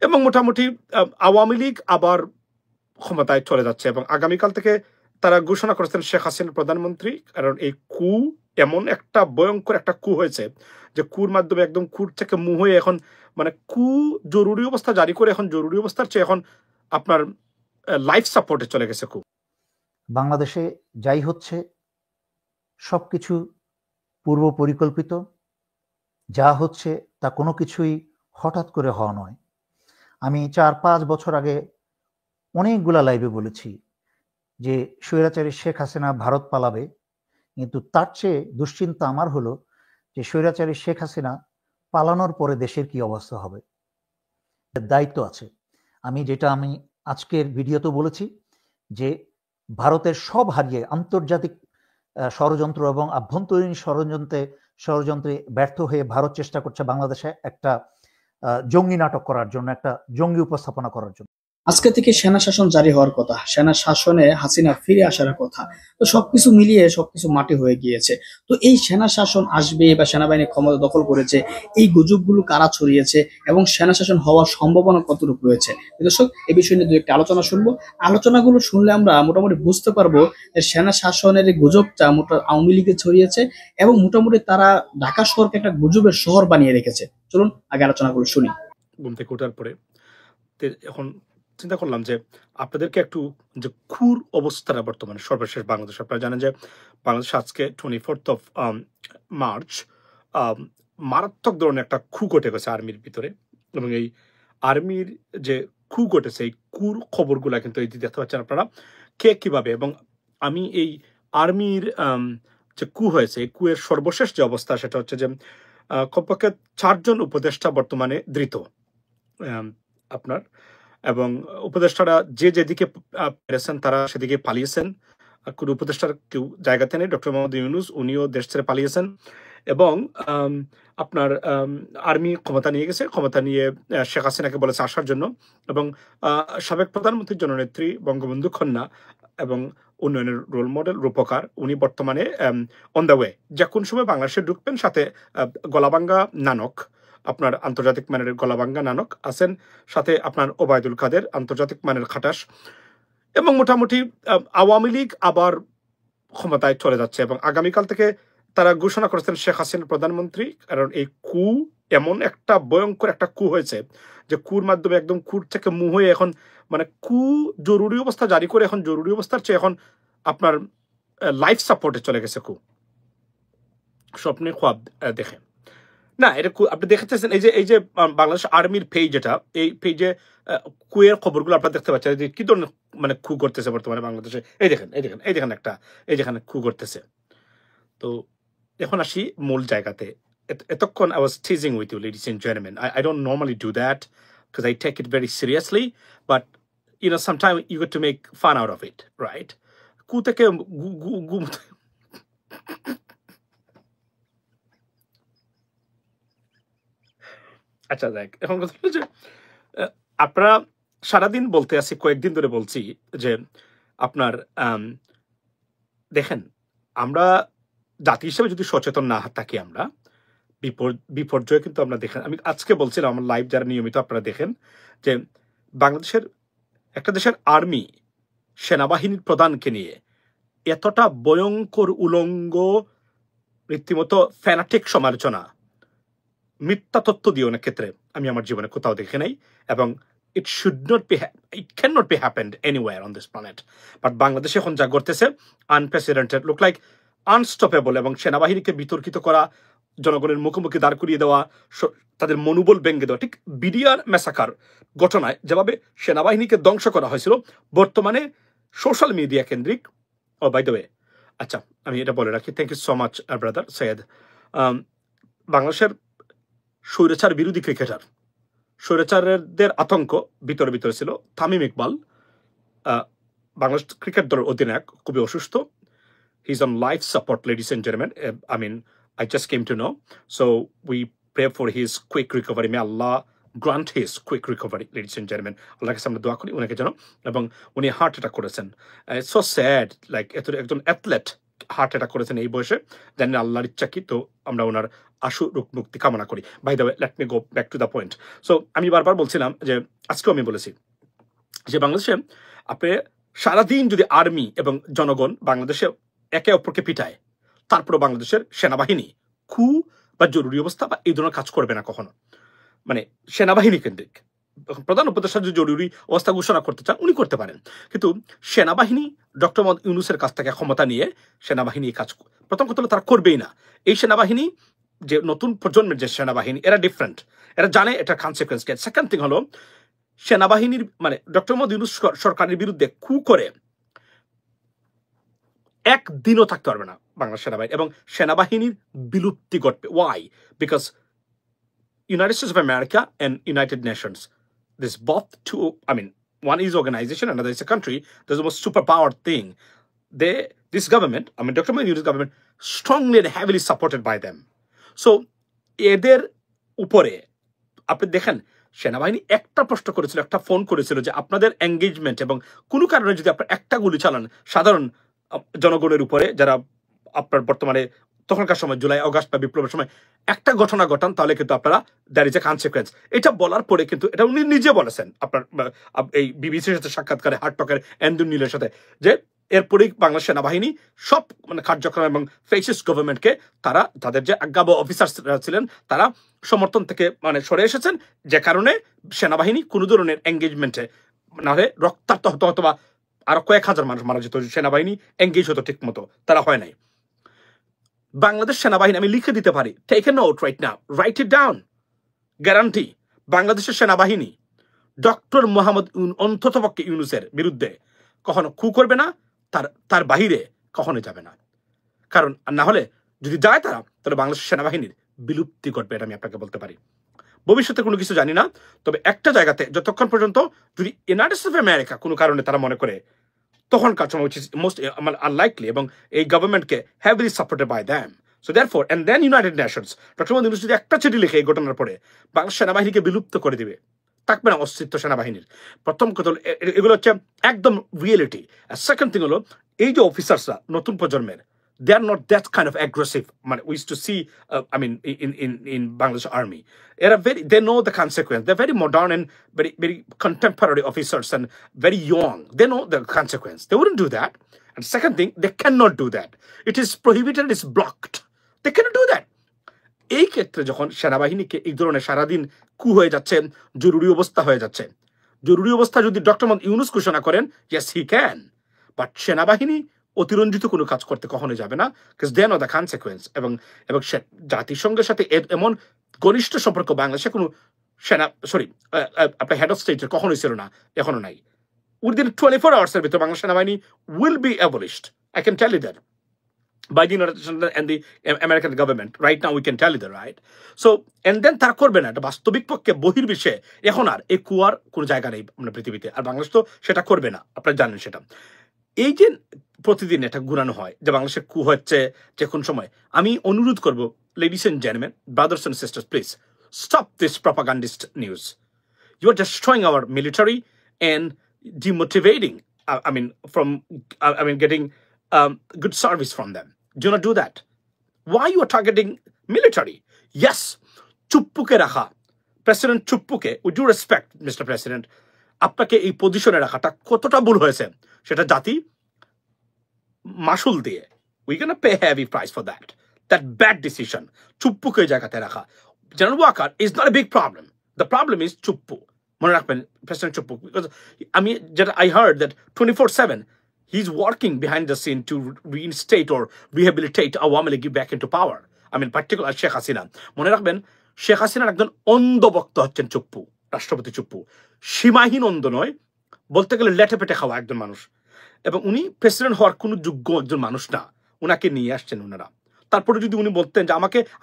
এবং মোটামুটি আওয়ামী লীগ আবার ক্ষমতায় চলে যাচ্ছে এবং আগামীকাল থেকে তারা ঘোষণা করেছেন শেখ হাসিনা প্রধানমন্ত্রী। কারণ এই কু এমন একটা ভয়ঙ্কর একটা কু হয়েছে যে কুর মাধ্যমে একদম কুর থেকে মুহ হয়ে এখন মানে কু জরুরি অবস্থা জারি করে এখন জরুরি অবস্থার চেয়ে এখন আপনার লাইফ সাপোর্টে চলে গেছে কু। বাংলাদেশে যাই হচ্ছে সবকিছু পূর্ব পরিকল্পিত, যা হচ্ছে তা কোনো কিছুই হঠাৎ করে হওয়া নয়। আমি 4-5 বছর আগে অনেকগুলা লাইভে বলেছি যে স্বৈরাচারী শেখ হাসিনা ভারত পালাবে, কিন্তু তার চেয়ে দুশ্চিন্তা আমার হলো যে স্বৈরাচারী শেখ হাসিনা পালানোর পরে দেশের কি অবস্থা হবে। দায়িত্ব আছে। আমি আজকের ভিডিওতে বলেছি যে ভারতের সব হারিয়ে আন্তর্জাতিক ষড়যন্ত্র এবং আভ্যন্তরীণ ষড়যন্ত্রে ব্যর্থ হয়ে ভারত চেষ্টা করছে বাংলাদেশে একটা জঙ্গি নাটক করার জন্য, একটা জঙ্গি উপস্থাপনা করার জন্য। আজকে থেকে সেনা শাসন জারি হওয়ার কথা, সেনা শাসনে হাসিনা ফিরে আসার কথা, তো সবকিছু মিলিয়ে সবকিছু মাটি হয়ে গিয়েছে। তো এই সেনা শাসন আসবে বা সেনাবাহিনী ক্ষমতা দখল করেছে, এই গুজবগুলো কারা ছড়িয়েছে এবং সেনা শাসন হওয়ার সম্ভাবনা কতটুকু রয়েছে, দর্শক এই বিষয় নিয়ে দু একটা আলোচনা শুনবো। আলোচনাগুলো শুনলে আমরা মোটামুটি বুঝতে পারবো যে সেনা শাসনের গুজবটা আওয়ামী লীগে ছড়িয়েছে এবং মোটামুটি তারা ঢাকা শহরকে একটা গুজবের শহর বানিয়ে রেখেছে। চলুন আগে আলোচনাগুলো শুনি। ঘুম থেকে ওঠার পরে এখন চিন্তা করলাম যে আপনাদেরকে একটু যে খুর অবস্থাটা বর্তমানে সর্বশেষ বাংলাদেশ, আপনারা জানেন যে বাংলাদেশ আজকে 24th of মার্চ মারাত্মক ধরনের একটা খু ঘটে গেছে আর্মির ভিতরে, এবং এই আর্মির যে খু ঘটেছে এই কুর খবরগুলা কিন্তু এই দেখতে পাচ্ছেন আপনারা কে কিভাবে। এবং আমি এই আর্মির যে কু হয়েছে এই কুয়ের সর্বশেষ যে অবস্থা সেটা হচ্ছে যে কমপক্ষে 4 জন উপদেষ্টা বর্তমানে ধৃত আপনার, এবং উপদেষ্টারা যে যেদিকে পেরেছেন তারা সেদিকে পালিয়েছেন। কোন উপদেষ্টার কেউ জায়গাতে নেই। ডক্টর মোহাম্মদ ইউনূস উনিও দেশ ছেড়ে পালিয়েছেন এবং আপনার আর্মি ক্ষমতা নিয়ে গেছে, ক্ষমতা নিয়ে শেখ হাসিনাকে বলেছে আসার জন্য। এবং সাবেক প্রধানমন্ত্রীর জননেত্রী বঙ্গবন্ধু কন্যা এবং উন্নয়নের রোল মডেল রূপকার উনি বর্তমানে অন দ্য ওয়ে, যে কোন সময় বাংলাদেশে ঢুকবেন। সাথে গলাবাঙ্গা নানক, আপনার আন্তর্জাতিক মানের গলাবাঙ্গা নানক আছেন, সাথে আপনার ওবায়দুল কাদের আন্তর্জাতিক মানের খাটাস। এবং মোটামুটি আওয়ামী লীগ আবার ক্ষমতায় চলে যাচ্ছে এবং আগামীকাল থেকে তারা ঘোষণা করেছেন শেখ হাসিনা প্রধানমন্ত্রী। কারণ এই কু এমন একটা ভয়ঙ্কর একটা কু হয়েছে যে কুর মাধ্যমে একদম কুর থেকে মুহ হয়ে এখন মানে কু জরুরি অবস্থা জারি করে এখন জরুরি অবস্থার চেয়ে এখন আপনার লাইফ সাপোর্টে চলে গেছে কু। স্বপ্নে খোয়াব দেখে না, এটা আপনি দেখতেছেন এই যে বাংলাদেশ আর্মির পেজ, যেটা এই পেজে কুয়ের খবরগুলো আপনারা দেখতে পাচ্ছেন যে কি ধরনের মানে খু করতেছে বর্তমানে বাংলাদেশে। এই দেখেন একটা এই যেখানে খু করতেছে। তো এখন আসি মূল জায়গাতে। এতক্ষণ I was teasing with you, ladies and gentlemen. I don't normally do that because I take it very seriously, but you know sometimes you got to make fun out of it, right? কু থেকে আচ্ছা দেখ, এখন কথা হলো যে আপনারা সারাদিন বলতে আসি, কয়েকদিন ধরে বলছি যে আপনার দেখেন আমরা জাতি হিসেবে যদি সচেতন না থাকি আমরা বিপর্যয় কিন্তু আমরা দেখেন। আমি আজকে বলছিলাম আমার লাইভ যারা নিয়মিত আপনারা দেখেন যে বাংলাদেশের একটা দেশের আর্মি সেনাবাহিনীর প্রধানকে নিয়ে এতটা ভয়ঙ্কর উলঙ্গ রীতিমতো ফ্যানাটিক সমালোচনা মিথ্যা তথ্য দিয়ে অনেক ক্ষেত্রে আমি আমার জীবনে কোথাও দেখে নাই, এবং it cannot be happened anywhere on this planet. But বাংলাদেশে এখন যা করতেছে আনপ্রেসিডেন্টেড, লুক লাইক আনস্টপেবল, এবং সেনাবাহিনীকে বিতর্কিত করা, জনগণের মুখোমুখি দাঁড় করিয়ে দেওয়া, তাদের মনোবল ভেঙে দেওয়া। ঠিক বিডিআর ম্যাসাকার ঘটনায় যেভাবে সেনাবাহিনীকে ধ্বংস করা হয়েছিল, বর্তমানে সোশ্যাল মিডিয়া কেন্দ্রিক। ও বাই দ্য ওয়ে, আচ্ছা আমি এটা বলে রাখি, thank you so much brother Syed. বাংলাদেশের স্বৈরাচার বিরোধী ক্রিকেটার, স্বৈরাচারদের আতঙ্ক ভিতরে ছিল তামিম ইকবাল, বাংলাদেশ ক্রিকেট দলের অধিনায়ক, খুবই অসুস্থ। He is on life support, ladies and gentleman. I mean I just came to know, so we pray for his quick recovery. May Allah grant his quick recovery, ladies and gentlemen. আল্লাহর কাছে আমরা দোয়া করি উনাকে যেন, এবং উনি heart attack করেছেন। It's so sad, like একজন অ্যাথলেট হার্ট অ্যাটাক করেছেন এই বয়সে, জানি না আল্লাহর ইচ্ছা কি, তো আমরা ওনার আশু রোগ মুক্তি কামনা করি। By the way, let me go back to the point. So আমি বারবার বলছিলাম যে আজকেও আমি বলেছি যে বাংলাদেশে আপনি সারাদিন যদি আর্মি এবং জনগণ বাংলাদেশে একে অপরকে পিটায়, তারপরে বাংলাদেশের সেনাবাহিনী খু বা জরুরি অবস্থা বা এই ধরনের কাজ করবে না কখনো। মানে সেনাবাহিনী কেন্দ্রিক প্রধান উপদেষ্টা যদি জরুরি অবস্থা ঘোষণা করতে চান উনি করতে পারেন, কিন্তু সেনাবাহিনী ডক্টর মোহাম্মদ ইউনূসের কাছ থেকে ক্ষমতা নিয়ে সেনাবাহিনী এই কাজ প্রথম কথা হলো তারা করবেই না। এই সেনাবাহিনী যে নতুন প্রজন্মের যে সেনাবাহিনী এরা ডিফারেন্ট, এরা জানে এটা কনসিকুয়েন্স কি। সেকেন্ড থিং হলো সেনাবাহিনীর মানে ডক্টর মোহাম্মদ ইউনূস সরকারের বিরুদ্ধে কু করে একদিনও থাকতে পারবে না বাংলা সেনাবাহিনী, এবং সেনাবাহিনীর বিলুপ্তি ঘটবে। Why? Because United States of America and United Nations, this both two, I mean, one is organization, another is a country. There's the most superpowered thing. This government, I mean, Dr. Mohamed government, strongly and heavily supported by them. So, এদের উপরে আপনি দেখেন সেনাবাহিনী একটা প্রশ্ন করেছিল, একটা phone করেছিল যে আপনাদের এঙ্গেজমেন্ট এবং কোনো কারণে যদি আপনার একটা গুলি চালান সাধারণ জনগণের উপরে, যারা আপনার বর্তমানে তখনকার সময় জুলাই অগাস্ট বা বিপ্লবের সময় একটা ঘটনা ঘটান, তাহলে কিন্তু আপনারা দ্যার ইজ এ কনসিকুয়েন্স। এটা বলার পরে কিন্তু এটা উনি নিজে বলেছেন আপনার এই বিবিসির সাথে সাক্ষাৎকারে হার্টকের এন্ডুন নীলের সাথে, যে এরপরেই বাংলা সেনাবাহিনী সব মানে কার্যক্রম এবং ফেসিস্ট গভর্নমেন্টকে তারা তাদের যে আজ্ঞাবহ অফিসার ছিলেন তারা সমর্থন থেকে মানে সরে এসেছেন, যে কারণে সেনাবাহিনী কোনো ধরনের এঙ্গেজমেন্টে না হলে রক্তাক্ত হতো অথবা আরো কয়েক হাজার মানুষ মারা যেত, সেনাবাহিনী এঙ্গেজ হতো ঠিক মতো, তারা হয় নাই। বাংলাদেশ সেনাবাহিনী আমি লিখে দিতে পারি, take a note right now, write it down, guarantee বাংলাদেশের সেনাবাহিনী ডক্টর মোহাম্মদ অন্ততপক্ষে ইউনূসের বিরুদ্ধে কখনো কু করবে না, তার বাহিরে কখনো যাবে না। কারণ না হলে যদি যায় তারা, তাহলে বাংলাদেশের সেনাবাহিনীর বিলুপ্তি ঘটবে, এটা আমি আপনাকে বলতে পারি। ভবিষ্যতে কোনো কিছু জানি না, তবে একটা জায়গাতে যতক্ষণ পর্যন্ত যদি ইউনাইটেড স্টেটস অফ আমেরিকা কোনো কারণে তারা মনে করে তখনকার সময় মোস্ট আনলাইকলি, এবং এই গভর্নমেন্টকে heavily supported by them. So therefore and then United Nations doctor Mohammad Yunus যদি একটা চিঠি লিখে এই ঘটনার পরে বাংলা সেনাবাহিনীকে বিলুপ্ত করে দিবে, থাকবে না অস্তিত্ব সেনাবাহিনীর। প্রথম কথা হলো এগুলো হচ্ছে একদম রিয়েলিটি। আর সেকেন্ড থিং হলো এই যে অফিসার্সরা নতুন প্রজন্মের, they are not that kind of aggressive. We used to see, in Bangladesh Army, they know the consequence. They're very modern and very contemporary officers and very young. They know the consequence. They wouldn't do that. And second thing, they cannot do that. It is prohibited. It's blocked. They cannot do that. এই ক্ষেত্রে যখন সেনাবাহিনীকে এই ধরনের সারাদিন কু হয়ে যাচ্ছে, জরুরি অবস্থা হয়ে যাচ্ছে, জরুরি অবস্থা যদি ডক্টর মোহাম্মদ ইউনূস ঘোষণা করেন, yes he can, বাট সেনাবাহিনী অতিরঞ্জিত কোনো কাজ করতে কখনোই যাবে না, because they know the consequence. এবং জাতিসংঘের সাথে এমন ঘনিষ্ঠ সম্পর্ক বাংলাদেশে কোনো আপনার হেড অফ স্টেটের কখনোই ছিল না, এখনো নাই। উইদিন 24 hours এর ভিতরে বাংলা সেনাবাহিনী will be abolished. I can tell you that by the United States and the American government. Right now we can tell you that, right? So, and then তারা করবে না। এটা বাস্তবিক পক্ষে বহির্বিশ্বে এখন আর এই কুয়ার কোনো জায়গা নেই মানে পৃথিবীতে, আর বাংলাদেশ তো সেটা করবে না, আপনারা জানেন সেটা। এই যে প্রতিদিন এটা ঘুরানো হয় যে বাংলাদেশে কু হচ্ছে যে কোন সময়, আমি অনুরোধ করব ladies and gentleman, brothers and sisters, please stop this propagandist news. You are destroying our military and demotivating, getting good service from them. Do not do that. Why you are targeting military? Yes, চুপ্পুকে রাখা, president চুপ্পুকে, with due respect mister president, আপনাকে এই পজিশনে রাখাটা কতটা ভুল হয়েছে সেটা জাতি মাসুল দিয়ে, we can pay heavy price for that bad decision. চুপ্পুকে জায়গাতে রাখা, general Waker is not a big problem, the problem is Chuppu. মনে রাখবেন প্রেসিডেন্ট চুপ্পু, বিকজ আমি যেটা I heard that 24/7 he is working behind the scene to reinstate or rehabilitate Awami League back into power. Particular Sheikh Hasina. মনে রাখবেন শেখ হাসিনার একজন অন্ধ বক্তা হচ্ছেন চুপ্পু, রাষ্ট্রপতি চুপ্পু। সীমাহীন অন্ধ নয়, বলতে গেলে লেটে পেটে খাওয়া একজন মানুষ, এবং উনি প্রেসিডেন্ট হওয়ার কোনো যোগ্য একজন মানুষ না। উনাকে নিয়ে আসছেন ওনারা। তারপরে যদি উনি বলতেন যে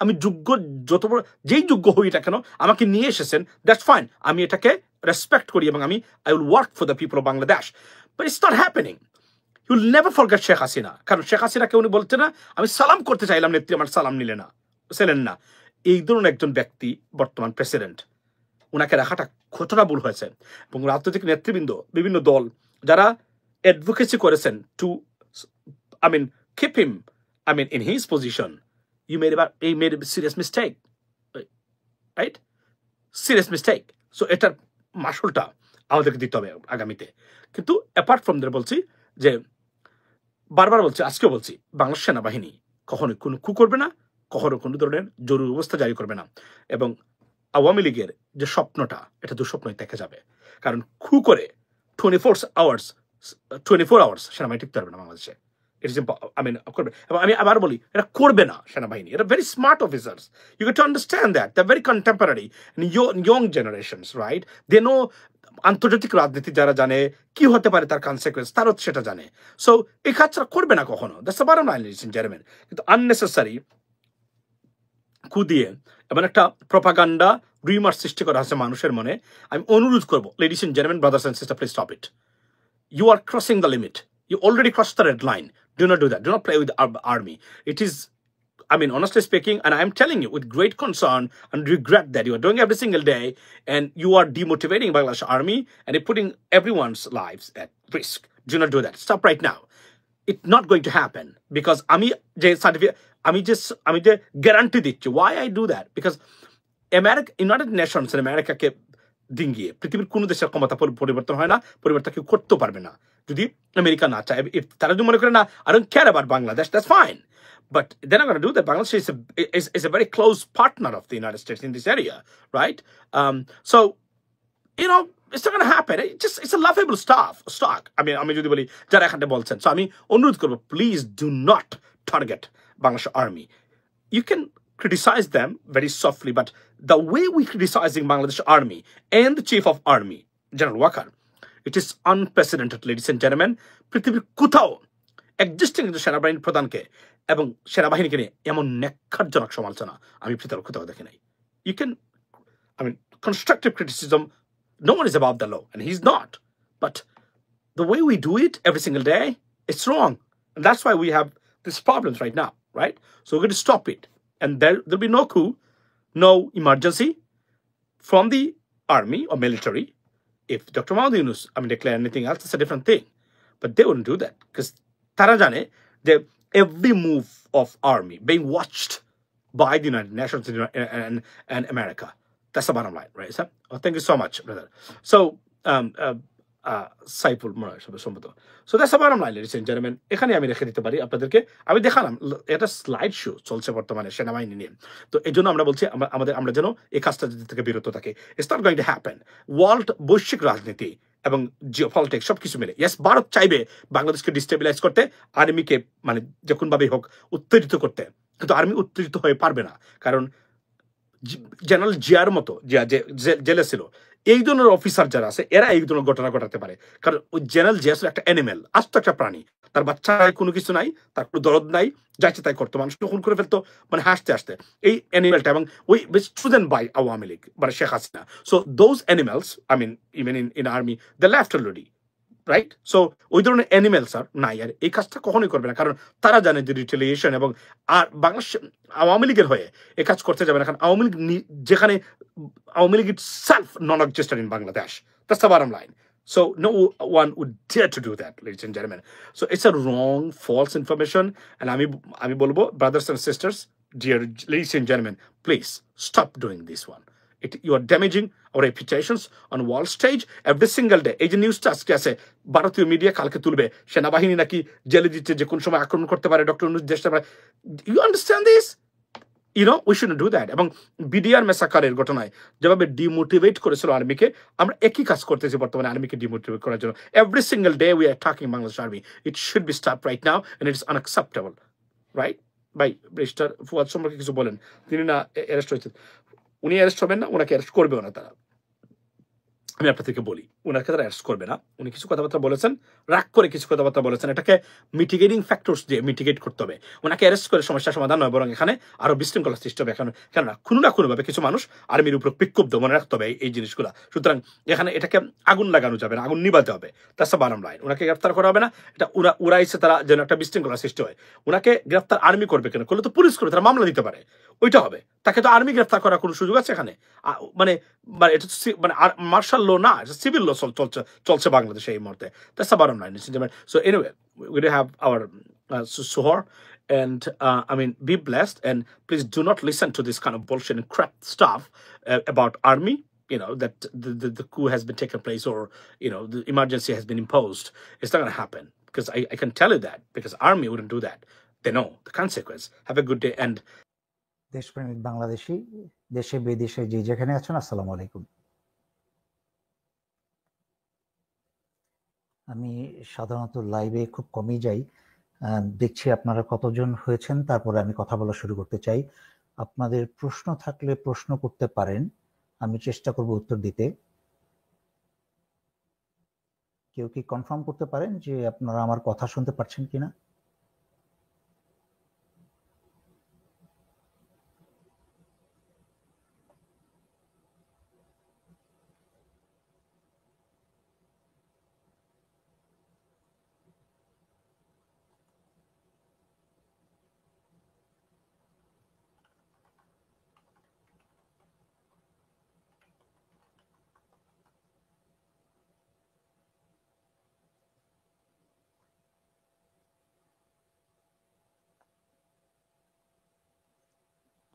আমি যোগ্য, যত বড় যেই যোগ্য হই এটা কেন, আমাকে নিয়ে এসেছেন, দ্যাটস ফাইন, আমি এটাকে রেসপেক্ট করি এবং I will work for the people of Bangladesh. But it's not happening. You will never forget Sheikh Hasina, কারণ শেখ হাসিনাকে উনি বলছেন না আমি সালাম করতে চাইলাম নেত্রী, আমার সালাম ছিলেন না। এই ধরনের একজন ব্যক্তি বর্তমান প্রেসিডেন্ট, উনাকে রাখাটা কতটা ভুল হয়েছে। এবং রাজনৈতিক নেতৃবৃন্দ, বিভিন্ন দল যারা অ্যাডভোকেসি করেছেন to keep him I mean, in his position, he made a serious mistake, right? Serious mistake. So এটার মাসুলটা আমাদেরকে দিতে হবে আগামীতে। কিন্তু অ্যাপার্ট ফ্রম দ্যাট বলছি যে বারবার বলছি, আজকেও বলছি, বাংলাদেশ সেনাবাহিনী কখনো কোনো কু করবে না, কখনো কোনো ধরনের জরুরি অবস্থা জারি করবে না। এবং আওয়ামী লীগের যে স্বপ্নটা, এটা দুঃস্বপ্নই থেকে যাবে। কারণ কু করে 24 আওয়ার্স সেনাবাহিনী টিকতে পারবে না বাংলাদেশে। করবে। এবং আমি আবার বলি, এটা করবে না সেনাবাহিনী। এটা very smart officers. You get to understand that the very contemporary young generations, right? They know আন্তর্জাতিক রাজনীতি যারা জানে কি হতে পারে তার কনসিকুয়েন্স, তারও সেটা জানে। সো এই কাজটা করবে না কখনো। That's the bottom line, ladies and gentleman. কিন্তু আননেসেসারি কু দিয়ে এমন একটা প্রপাগান্ডা রিমার সৃষ্টি করা হচ্ছে মানুষের মনে। আমি অনুরোধ করবো, ladies and gentleman, brothers and sister, please stop it. You are crossing the limit. You already crossed the red line. Do not do that. Do not play with the army. It is, I mean, honestly speaking, and I'm telling you with great concern and regret that you are doing every single day, and you are demotivating Bangladesh army and you're putting everyone's lives at risk. Do not do that. Stop right now. It's not going to happen because আমি যে guarantee দিচ্ছি। Why I do that? Because United Nations and America কে ডিঙ্গিয়ে পৃথিবীর কোনো দেশের ক্ষমতা পরিবর্তন হয় না, পরিবর্তন কেউ করতেও পারবে না যদি আমেরিকা না চায়। তারা যদি মনে করে না, I don't care about Bangladesh, that's fine, but they're not going to do that. Bangladesh is a very close partner of the United States in this area, right? So you know, it's not going to happen. It's a laughable stock. আমি যদি বলি যারা এখানে বলছেন, so আমি অনুরোধ করবো, please do not target Bangladesh army. You can criticize them very softly, but the way we criticizing Bangladesh army and the chief of army, General Wakar, it is unprecedented, ladies and gentlemen. পৃথিবীর কোথাও existing সেনাবাহিনী প্রধানকে এবং সেনাবাহিনীকে নিয়ে এমন নেক্ষারজনক সমালোচনা আমি পৃথিবীর কোথাও দেখি নাই। You can, constructive criticism, no one is above the law, and he's not. But the way we do it every single day, it's wrong. And that's why we have these problems right now, right? So we're going to stop it. And there'll be no coup, no emergency from the army or military. If Dr. Mohamed Yunus, declare anything else, it's a different thing. But they wouldn't do that because tara jane that every move of army being watched by the United Nations and America. That's the bottom line, right, sir? Oh, thank you so much, brother. So, Saiful সম্ভবত। So that's the bottom line, ladies and gentleman. এখানে আমি রেখে দিতে পারি আপনাদেরকে। আমি দেখালাম এটা স্লাইড শো চলছে বর্তমানে সেনাবাহিনী নিয়ে। তো এই জন্য আমরা বলছি আমরা যেন এই কাজটা থেকে বিরত থাকি। It's not going to happen. World বৈশ্বিক রাজনীতি এবং জিওপলিটিক্স সবকিছু মিলে, ইয়েস, ভারত চাইবে বাংলাদেশকে ডিস্টেবিলাইজ করতে, আর্মিকে যে কোনভাবেই হোক উত্তেজিত করতে, কিন্তু আর্মি উত্তেজিত হয়ে পারবে না। কারণ জেনারেল জিয়ার মতো জেলে ছিল, এই ধরনের অফিসার যারা আছে এরা এই ধরনের ঘটনা ঘটাতে পারে। কারণ ওই জেনারেল জিয়া ছিল একটা অ্যানিমেল, আস্ত একটা প্রাণী। তার বাচ্চায় কোনো কিছু নাই, তার কোনো দরদ নাই, যাইছে তাই করতো, মানুষকে খুন করে ফেলতো হাসতে হাসতে। এই অ্যানিমেলটা, এবং ওই student by Awami League Sheikh Hasina. So those animals, even in army, the left already, right? So ওই ধরনের অ্যানিমেলস আর নাই, আর এই কাজটা কখনোই করবে না। কারণ তারা জানে যে রিটেলিয়েশন, এবং আর বাংলাদেশ আওয়ামী লীগের হয়ে এ কাজ করতে যাবে না। কারণ আওয়ামী লীগ যেখানে Awami League itself non-existent in Bangladesh. That's the bottom line. So no one would dare to do that, ladies and gentlemen. So it's a wrong, false information. And আমি বলবো, brothers and sisters, dear ladies and gentlemen, please stop doing this one. You are damaging our reputations on world stage every single day. এই যে নিউজটা আজকে আছে, ভারতীয় media কালকে তুলবে সেনাবাহিনী নাকি জেলে দিচ্ছে, যে কোন সময় আক্রমণ করতে পারে, ডক্টর ইউনূস দেশটা। You understand this? You know, we shouldn't do that. এবং বিডিআর মেসাকারের ঘটনায় যেভাবে ডিমোটিভেট করেছিল আর্মিকে, আমরা একই কাজ করতেছি বর্তমানে আর্মিকে ডিমোটিভেট করার জন্য। Every single day we are talking Bangladesh army. It should be stop right now, and it is unacceptable, right? ভাই ব্রিস্টার ফুয়াদ সম্পর্কে কিছু বলেন। তিনি না অ্যারেস্ট হয়েছেন, উনি অ্যারেস্ট হবেন না, ওনাকে অ্যারেস্ট করবেও না তারা। আমি আপনাদেরকে বলি, ওনাকে তারা অ্যারেস্ট করবে না। উনি কিছু কথাবার্তা বলেছেন, রাগ করে কিছু কথাবার্তা বলেছেন, এটাকে মিটিগেটিং ফ্যাক্টরস দিয়ে মিটিগেট করতে হবে। ওনাকে অ্যারেস্ট করে সমস্যার সমাধান নয়, বরং এখানে আরো বিশৃঙ্খলা সৃষ্টি হবে। কেননা কোনো না কোনোভাবে কিছু মানুষ আর্মির উপর বিক্ষুব্ধ, মনে রাখতে হবে এই জিনিসগুলো। সুতরাং এখানে এটাকে আগুন লাগানো যাবে না, আগুন নিবাতে হবে। That's the bottom line. ওনাকে গ্রেফতার করা হবে না, এটা উড়াইছে তারা যেন একটা বিশৃঙ্খলা সৃষ্টি হয়। ওনাকে গ্রেফতার আর্মি করবে কেন? করলে তো পুলিশ করবে, তারা মামলা দিতে পারে, ওইটা হবে। তাকে তো আর্মি গ্রেফতার করার কোনো সুযোগ আছে এখানে? এটা মার্শাল ল না, এটা সিভিল ল চলছে বাংলাদেশে এই মুহূর্তে। That's the bottom line. So anyway, we're going to have our Suhar, and I mean, be blessed, and please do not listen to this kind of bullshit and crap stuff about army. You know that the coup has been taken place, or the emergency has been imposed. It's not going to happen, because I can tell you that, because army wouldn't do that. They know the consequence. Have a good day. And দেশপ্রেমিক বাংলাদেশি, দেশে বিদেশে যে যেখানে আছেন, আসসালামু আলাইকুম। আমি সাধারণত লাইভে খুব কমই যাই, দেখছি আপনারা কতজন হয়েছেন, তারপরে আমি কথা বলা শুরু করতে চাই। আপনাদের প্রশ্ন থাকলে প্রশ্ন করতে পারেন, আমি চেষ্টা করব উত্তর দিতে। কেউ কি কনফার্ম করতে পারেন যে আপনারা আমার কথা শুনতে পাচ্ছেন কিনা?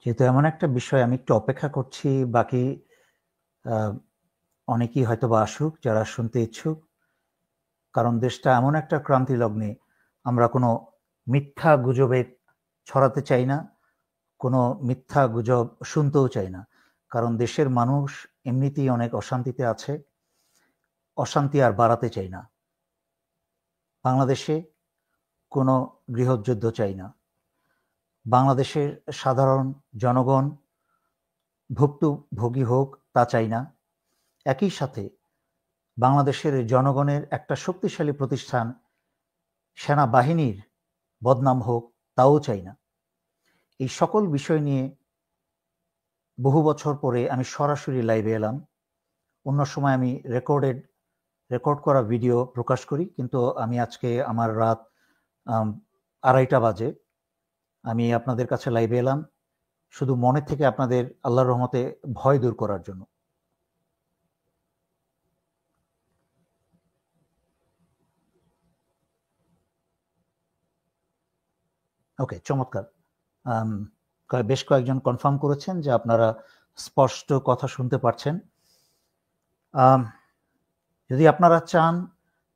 যেহেতু এমন একটা বিষয়, আমি একটু অপেক্ষা করছি, বাকি অনেকেই হয়তো বা আসুক যারা শুনতে ইচ্ছুক, কারণ দেশটা এমন একটা ক্রান্তি লগ্নে, আমরা কোনো মিথ্যা গুজবে ছড়াতে চাই না, কোনো মিথ্যা গুজব শুনতেও চাই না, কারণ দেশের মানুষ এমনিতেই অনেক অশান্তিতে আছে, অশান্তি আর বাড়াতে চাই না। বাংলাদেশে কোনো গৃহযুদ্ধ চাই না, বাংলাদেশের সাধারণ জনগণ ভুক্তভোগী হোক তা চাই না। একই সাথে বাংলাদেশের জনগণের একটা শক্তিশালী প্রতিষ্ঠান সেনাবাহিনীর বদনাম হোক তাও চাই না। এই সকল বিষয় নিয়ে বহু বছর পরে আমি সরাসরি লাইভে এলাম। অন্য সময় আমি রেকর্ড করা ভিডিও প্রকাশ করি, কিন্তু আমি আজকে আমার রাত 2:30 বাজে, আমি আপনাদের কাছে লাইভে এলাম শুধু মনে থেকে আপনাদের আল্লাহর রহমতে ভয় দূর করার জন্য। ওকে, চমৎকার। বেশ কয়েকজন কনফার্ম করেছেন যে আপনারা স্পষ্ট কথা শুনতে পারছেন। যদি আপনারা চান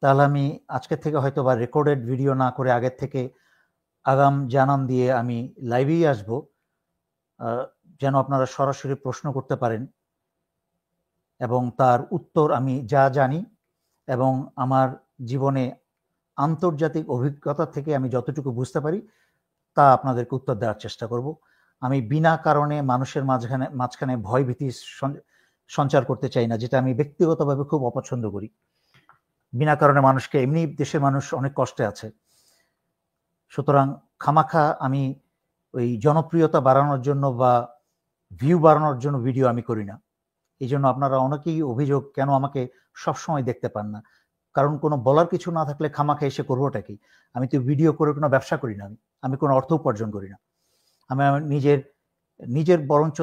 তাহলে আমি আজকে থেকে হয়তো বা রেকর্ডেড ভিডিও না করে আগের থেকে আগাম জানান দিয়ে আমি লাইভেই আসব, যেন আপনারা সরাসরি প্রশ্ন করতে পারেন এবং তার উত্তর আমি যা জানি এবং আমার জীবনে আন্তর্জাতিক অভিজ্ঞতা থেকে আমি যতটুকু বুঝতে পারি তা আপনাদেরকে উত্তর দেওয়ার চেষ্টা করব। আমি বিনা কারণে মানুষের মাঝখানে ভয় ভীতি সঞ্চার করতে চাই না, যেটা আমি ব্যক্তিগতভাবে খুব অপছন্দ করি। বিনা কারণে মানুষকে, এমনি দেশের মানুষ অনেক কষ্টে আছে, সুতরাং খামাখা আমি ওই জনপ্রিয়তা বাড়ানোর জন্য বা ভিউ বাড়ানোর জন্য ভিডিও আমি করি না। এই জন্য আপনারা অনেকেই অভিযোগ, কেন আমাকে সবসময় দেখতে পান না, কারণ কোনো বলার কিছু না থাকলে খামাখা এসে করবোটা কি? আমি তো ভিডিও করে কোনো ব্যবসা করি না, আমি কোনো অর্থ উপার্জন করি না। আমি আমার নিজের বরঞ্চ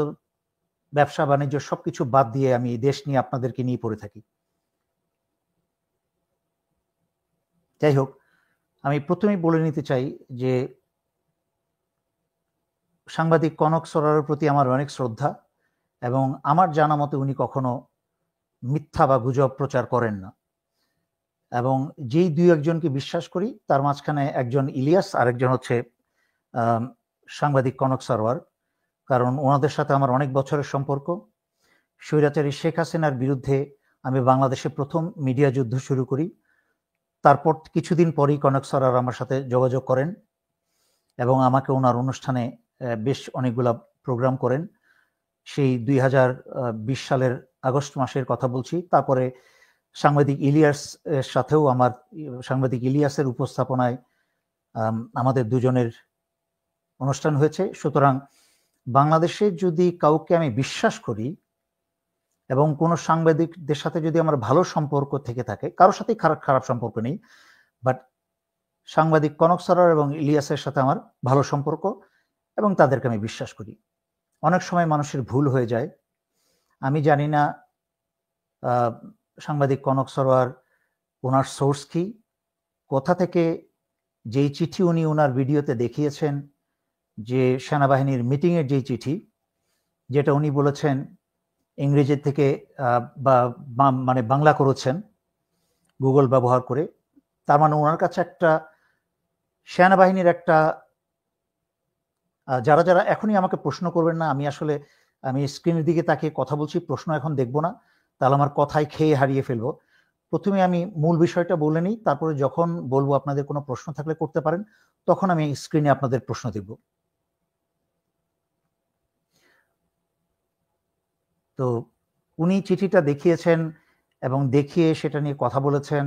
ব্যবসা বাণিজ্য সবকিছু বাদ দিয়ে আমি দেশ নিয়ে আপনাদেরকে নিয়ে পড়ে থাকি। যাই হোক, আমি প্রথমেই বলে নিতে চাই যে সাংবাদিক কনক সরারের প্রতি আমার অনেক শ্রদ্ধা, এবং আমার জানা মতে উনি কখনো মিথ্যা বা গুজব প্রচার করেন না, এবং যেই দুই একজনকে বিশ্বাস করি তার মাঝখানে একজন ইলিয়াস, আরেকজন হচ্ছে সাংবাদিক কনক সরোয়ার, কারণ ওনাদের সাথে আমার অনেক বছরের সম্পর্ক। স্বৈরাচারী শেখ হাসিনার বিরুদ্ধে আমি বাংলাদেশে প্রথম মিডিয়া যুদ্ধ শুরু করি, তারপর কিছুদিন পরেই কনক সরোয়ার আমার সাথে যোগাযোগ করেন এবং আমাকে ওনার অনুষ্ঠানে বেশ অনেকগুলা প্রোগ্রাম করেন। সেই 2020 সালের আগস্ট মাসের কথা বলছি। তারপরে সাংবাদিক ইলিয়াসের উপস্থাপনায় আমাদের দুজনের অনুষ্ঠান হয়েছে। সুতরাং বাংলাদেশে যদি কাউকে আমি বিশ্বাস করি এবং কোনো সাংবাদিকদের সাথে যদি আমার ভালো সম্পর্ক থেকে থাকে, কারোর সাথেই খারাপ সম্পর্ক নেই, বাট সাংবাদিক কনক সরোয়ার এবং ইলিয়াসের সাথে আমার ভালো সম্পর্ক এবং তাদেরকে আমি বিশ্বাস করি। অনেক সময় মানুষের ভুল হয়ে যায়। আমি জানি না সাংবাদিক কনক সরোয়ার ওনার সোর্স কি, কোথা থেকে যেই চিঠি উনি ওনার ভিডিওতে দেখিয়েছেন যে সেনাবাহিনীর মিটিংয়ের যে চিঠি, যেটা উনি বলেছেন ইংরেজি থেকে মানে বাংলা করেছেন গুগল ব্যবহার করে, তার মানে ওনার কাছে একটা সেনাবাহিনীর একটা যারা যারা এখনই আমাকে প্রশ্ন করবেন না, আমি স্ক্রিনের দিকে তাকিয়ে কথা বলছি, প্রশ্ন এখন দেখব না, তাহলে আমার কথায় খেয়ে হারিয়ে ফেলবো। প্রথমে আমি মূল বিষয়টা বলে নিই, তারপরে যখন বলবো আপনাদের কোনো প্রশ্ন থাকলে করতে পারেন, তখন আমি স্ক্রিনে আপনাদের প্রশ্ন দেব। তো উনি চিঠিটা দেখিয়েছেন এবং দেখিয়ে সেটা নিয়ে কথা বলেছেন,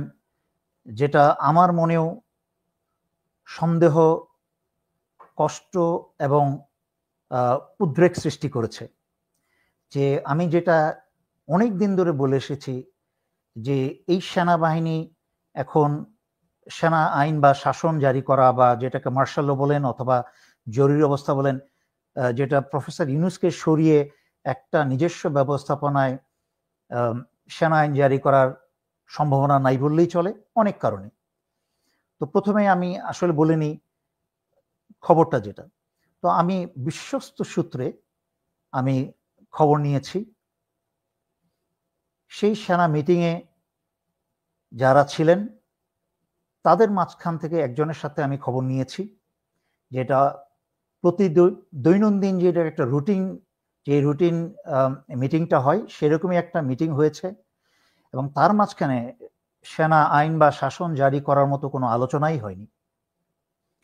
যেটা আমার মনেও সন্দেহ, কষ্ট এবং উদ্রেক সৃষ্টি করেছে। যে আমি যেটা অনেক দিন ধরে বলে এসেছি, যে এই সেনাবাহিনী এখন সেনা আইন বা শাসন জারি করা, বা যেটাকে মার্শাল ল বলেন অথবা জরুরি অবস্থা বলেন, যেটা প্রফেসর ইউনূসকে সরিয়ে একটা নিজস্ব ব্যবস্থাপনায় সেনা আইন জারি করার সম্ভাবনা নাই বললেই চলে, অনেক কারণে। তো প্রথমে আমি আসলে বলে নিই খবরটা যেটা। তো আমি বিশ্বস্ত সূত্রে আমি খবর নিয়েছি, সেই সেনা মিটিংয়ে যারা ছিলেন তাদের মাঝখান থেকে একজনের সাথে আমি খবর নিয়েছি, যেটা দৈনন্দিন যেটা একটা রুটিন মিটিংটা হয়, সেরকমই একটা মিটিং হয়েছে, এবং তার মাঝখানে সেনা আইন বা শাসন জারি করার মতো কোনো আলোচনাই হয়নি।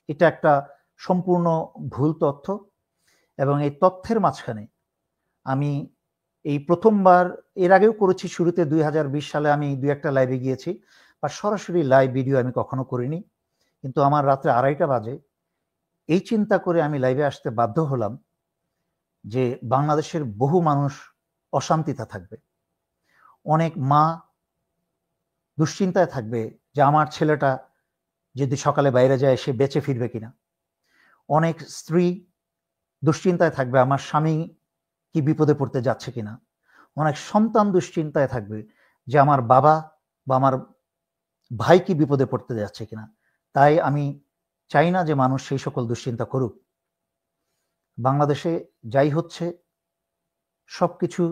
এটা একটা সম্পূর্ণ ভুল তথ্য, এবং এই তথ্যের মাঝখানে আমি এই প্রথমবার, এর আগেও করেছি শুরুতে 2020 সালে আমি 2-1টা লাইভে গিয়েছি, বা সরাসরি লাইভ ভিডিও আমি কখনো করিনি, কিন্তু আমার রাত্রে 2:30টা বাজে এই চিন্তা করে আমি লাইভে আসতে বাধ্য হলাম যে বাংলাদেশের বহু মানুষ অশান্তিতে থাকবে, অনেক মা দুশ্চিন্তায় থাকবে যে আমার ছেলেটা যদি সকালে বাইরে যায় সে বেঁচে ফিরবে কিনা, অনেক স্ত্রী দুশ্চিন্তায় থাকবে আমার স্বামী কি বিপদে পড়তে যাচ্ছে কিনা, অনেক সন্তান দুশ্চিন্তায় থাকবে যে আমার বাবা বা আমার ভাই কি বিপদে পড়তে যাচ্ছে কিনা। তাই আমি চাই না যে মানুষ সেই সকল দুশ্চিন্তা করুক। বাংলাদেশে যাই হচ্ছে সবকিছু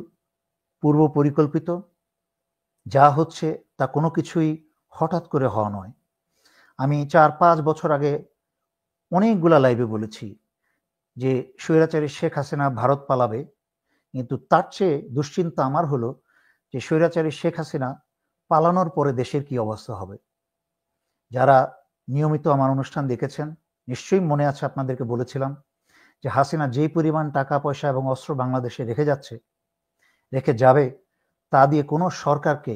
পূর্ব পরিকল্পিত, যা হচ্ছে তা কোনো কিছুই হঠাৎ করে হওয়া নয়। আমি 4-5 বছর আগে অনেকগুলা লাইভে বলেছি যে স্বৈরাচারী শেখ হাসিনা ভারত পালাবে, কিন্তু তার চেয়ে দুশ্চিন্তা আমার হলো যে স্বৈরাচারী শেখ হাসিনা পালানোর পরে দেশের কি অবস্থা হবে। যারা নিয়মিত আমার অনুষ্ঠান দেখেছেন নিশ্চয়ই মনে আছে, আপনাদেরকে বলেছিলাম যে হাসিনা যেই পরিমাণ টাকা পয়সা এবং অস্ত্র বাংলাদেশে রেখে যাবে, তা দিয়ে কোনো সরকারকে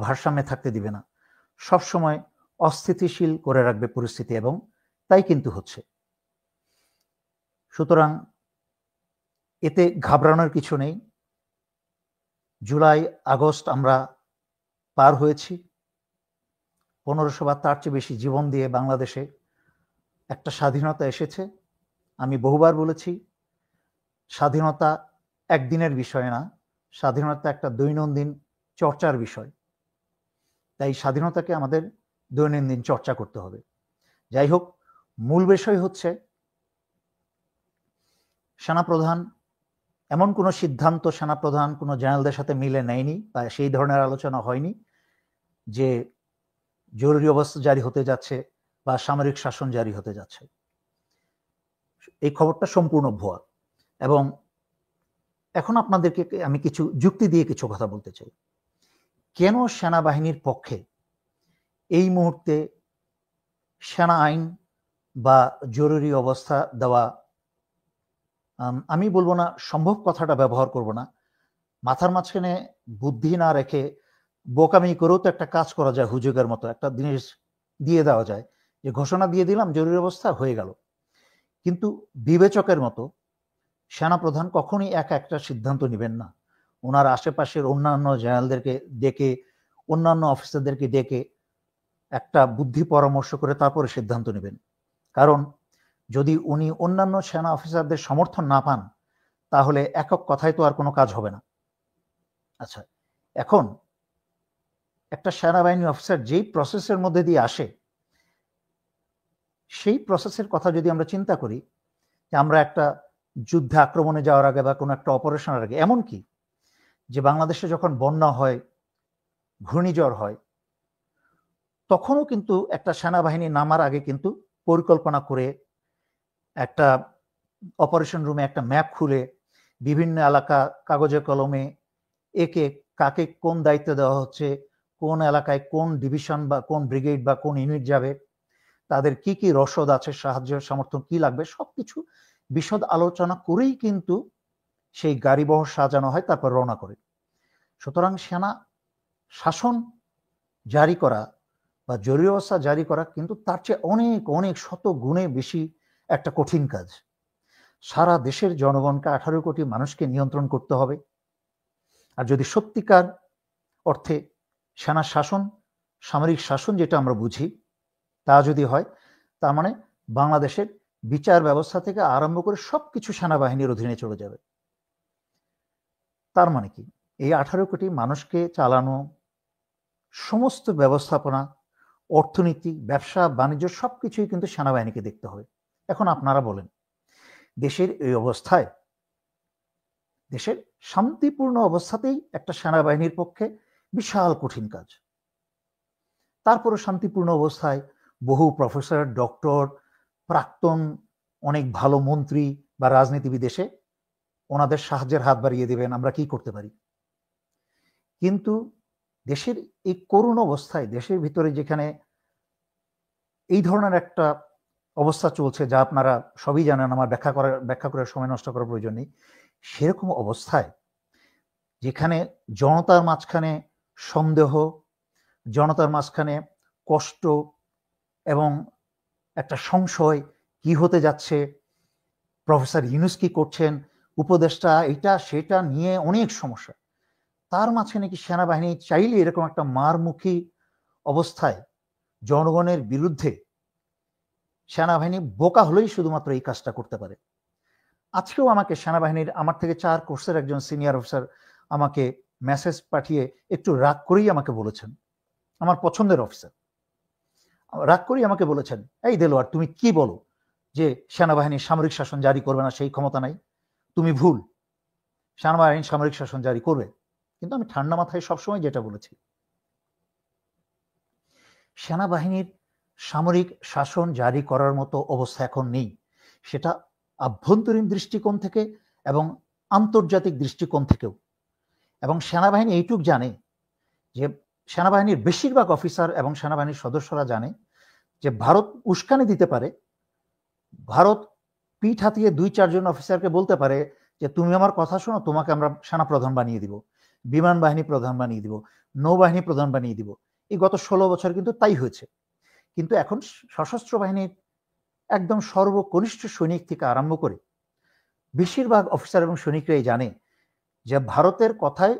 ভারসাম্যে থাকতে দিবে না, সবসময় অস্থিতিশীল করে রাখবে পরিস্থিতি, এবং তাই কিন্তু হচ্ছে। সুতরাং এতে ঘাবড়ানোর কিছু নেই। জুলাই আগস্ট আমরা পার হয়েছি, 1500 বা তার চেয়ে বেশি জীবন দিয়ে বাংলাদেশে একটা স্বাধীনতা এসেছে। আমি বহুবার বলেছি, স্বাধীনতা একদিনের বিষয় না, স্বাধীনতা একটা দৈনন্দিন চর্চার বিষয়। তাই স্বাধীনতাকে আমাদের দৈনন্দিন চর্চা করতে হবে। যাই হোক, মূল বিষয় হচ্ছে সেনাপ্রধান এমন কোনো সিদ্ধান্ত সেনাপ্রধান কোনো জেনারেলদের সাথে মিলে নেয়নি, বা সেই ধরনের আলোচনা হয়নি যে জরুরি অবস্থা জারি হতে যাচ্ছে বা সামরিক শাসন জারি হতে যাচ্ছে। এই খবরটা সম্পূর্ণ ভুয়া। এবং এখন আপনাদেরকে আমি কিছু যুক্তি দিয়ে কিছু কথা বলতে চাই। কেন সেনাবাহিনীর পক্ষে এই মুহূর্তে সেনা আইন বা জরুরি অবস্থা দেওয়া, আমি বলবো না সম্ভব, কথাটা ব্যবহার করব না, মাথার মাঝখানে বুদ্ধি না রেখে বোকামি করেও তো একটা কাজ করা যায়, হুজুগের মতো একটা জিনিস দিয়ে দেওয়া যায় যে ঘোষণা দিয়ে দিলাম জরুরি অবস্থা হয়ে গেল। কিন্তু বিবেচকের মতো সেনাপ্রধান কখনোই একা একটা সিদ্ধান্ত নেবেন না, ওনার আশেপাশের অন্যান্য জেনারেলদেরকে ডেকে, অন্যান্য অফিসারদেরকে ডেকে একটা বুদ্ধি পরামর্শ করে তারপরে সিদ্ধান্ত নেবেন। কারণ যদি উনি অন্যান্য সেনা অফিসারদের সমর্থন না পান, তাহলে একক কথায় তো আর কোনো কাজ হবে না। আচ্ছা, এখন একটা সেনাবাহিনী অফিসার যেই প্রসেসের মধ্যে দিয়ে আসে, সেই প্রসেসের কথা যদি আমরা চিন্তা করি, যে আমরা একটা যুদ্ধে আক্রমণে যাওয়ার আগে বা কোনো একটা অপারেশনের আগে, এমনকি যে বাংলাদেশে যখন বন্যা হয়, ঘূর্ণিঝড় হয়, তখনও কিন্তু একটা সেনাবাহিনী নামার আগে কিন্তু পরিকল্পনা করে একটা অপারেশন রুমে একটা ম্যাপ খুলে বিভিন্ন এলাকা কাগজে কলমে একে কাকে কোন দায়িত্ব দেওয়া হচ্ছে, কোন এলাকায় কোন ডিভিশন বা কোন ব্রিগেড বা কোন ইউনিট যাবে, তাদের কি কি রসদ আছে, সাহায্য সমর্থন কি লাগবে, সবকিছু বিশদ আলোচনা করেই কিন্তু সেই গাড়িবহর সাজানো হয়, তারপর রওনা করে। সুতরাং সেনা শাসন জারি করা বা জরুরি অবস্থা জারি করা কিন্তু তার চেয়ে অনেক অনেক শত গুণে বেশি একটা কঠিন কাজ। সারা দেশের জনগণকে 18 কোটি মানুষকে নিয়ন্ত্রণ করতে হবে। আর যদি সত্যিকার অর্থে সেনা শাসন, সামরিক শাসন যেটা আমরা বুঝি তা যদি হয়, তার মানে বাংলাদেশের বিচার ব্যবস্থা থেকে আরম্ভ করে সবকিছু সেনাবাহিনীর অধীনে চলে যাবে। তার মানে কি, এই 18 কোটি মানুষকে চালানো, সমস্ত ব্যবস্থাপনা, অর্থনীতি, ব্যবসা বাণিজ্য সবকিছুই কিন্তু সেনাবাহিনীকে দেখতে হবে। এখন আপনারা বলেন, দেশের এই অবস্থায়, দেশের শান্তিপূর্ণ অবস্থাতেই একটা সেনাবাহিনীর পক্ষে বিশাল কঠিন কাজ। তারপরে শান্তিপূর্ণ অবস্থায় বহু প্রফেসর, ডক্টর, প্রাক্তন অনেক ভালো মন্ত্রী বা রাজনীতিবিদ এসে ওনাদের সাহায্যের হাত বাড়িয়ে দেবেন, আমরা কি করতে পারি। কিন্তু দেশের এই করুণ অবস্থায়, দেশের ভিতরে যেখানে এই ধরনের একটা অবস্থা চলছে যা আপনারা সবই জানেন, আমার ব্যাখ্যা করার সময় নষ্ট করার প্রয়োজন নেই, সেরকম অবস্থায় যেখানে জনতার মাঝখানে সন্দেহ, জনতার মাঝখানে কষ্ট এবং একটা সংশয়, কি হতে যাচ্ছে, প্রফেসর ইউনূস কি করছেন, উপদেষ্টা এটা সেটা নিয়ে অনেক সমস্যা, তার মাঝখানে কি সেনাবাহিনী চাইলে এরকম একটা মারমুখী অবস্থায় জনগণের বিরুদ্ধে সেনাবাহিনী বোকা হলেই শুধুমাত্র এই কাজটা করতে পারে। আজকেও আমাকে সেনাবাহিনীর আমার থেকে 4 কোর্সের একজন সিনিয়র অফিসার আমাকে মেসেজ পাঠিয়ে একটু রাগ করেই আমাকে বলেছেন, আমার পছন্দের অফিসার, রাগ করেই আমাকে বলেছেন, এই দেলোয়ার তুমি কি বলো যে সেনাবাহিনী সামরিক শাসন জারি করবে না, সেই ক্ষমতা নাই, তুমি ভুল, সেনাবাহিনী সামরিক শাসন জারি করবে। কিন্তু আমি ঠান্ডা মাথায় সবসময় যেটা বলেছি, সেনাবাহিনীর সামরিক শাসন জারি করার মতো অবস্থা এখন নেই, সেটা আভ্যন্তরীণ দৃষ্টিকোণ থেকে এবং আন্তর্জাতিক দৃষ্টিকোণ থেকেও। এবং সেনাবাহিনী এইটুক জানে যে, সেনাবাহিনীর বেশিরভাগ অফিসার এবং সেনাবাহিনীর সদস্যরা জানে যে ভারত উস্কানি দিতে পারে, ভারত পিঠ হাতিয়ে 2-4 জন অফিসারকে বলতে পারে যে তুমি আমার কথা শোনো, তোমাকে আমরা সেনা প্রধান বানিয়ে দিব, বিমান বাহিনী প্রধান বানিয়ে দিব, নৌবাহিনী প্রধান বানিয়ে দিব। এই গত 16 বছর কিন্তু তাই হয়েছে। কিন্তু এখন সশস্ত্র বাহিনীর একদম সর্বকনিষ্ঠ সৈনিক থেকে আরম্ভ করে বেশিরভাগ অফিসার এবং সৈনিকরাই জানে যে ভারতের কথায়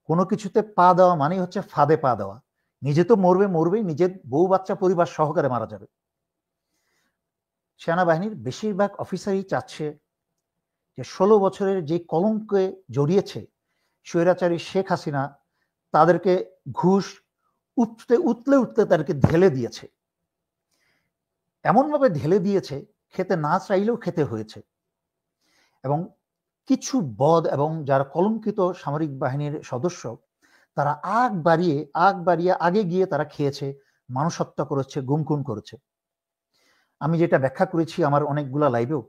কোনো কিছুতে পা দেওয়া মানে হচ্ছে ফাঁদে পা দেওয়া। নিজে তো মরবেই, নিজের বউ বাচ্চা পরিবার সহকারে মারা যাবে। সেনাবাহিনীর বেশিরভাগ অফিসারই চাচ্ছে যে 16 বছরের যে কলঙ্কে জড়িয়েছে স্বৈরাচারী শেখ হাসিনা, তাদেরকে ঘুষ উতলে তাদেরকে ঢেলে দিয়েছে, এমনভাবে ঢেলে দিয়েছে খেতে না চাইলেও খেতে হয়েছে। এবং কিছু বদ এবং যারা কলঙ্কিত সামরিক বাহিনীর সদস্য, তারা আগ বাড়িয়ে আগে গিয়ে তারা খেয়েছে, মানুষ হত্যা করেছে, গুম করেছে। আমি যেটা ব্যাখ্যা করেছি আমার অনেকগুলা লাইভেও,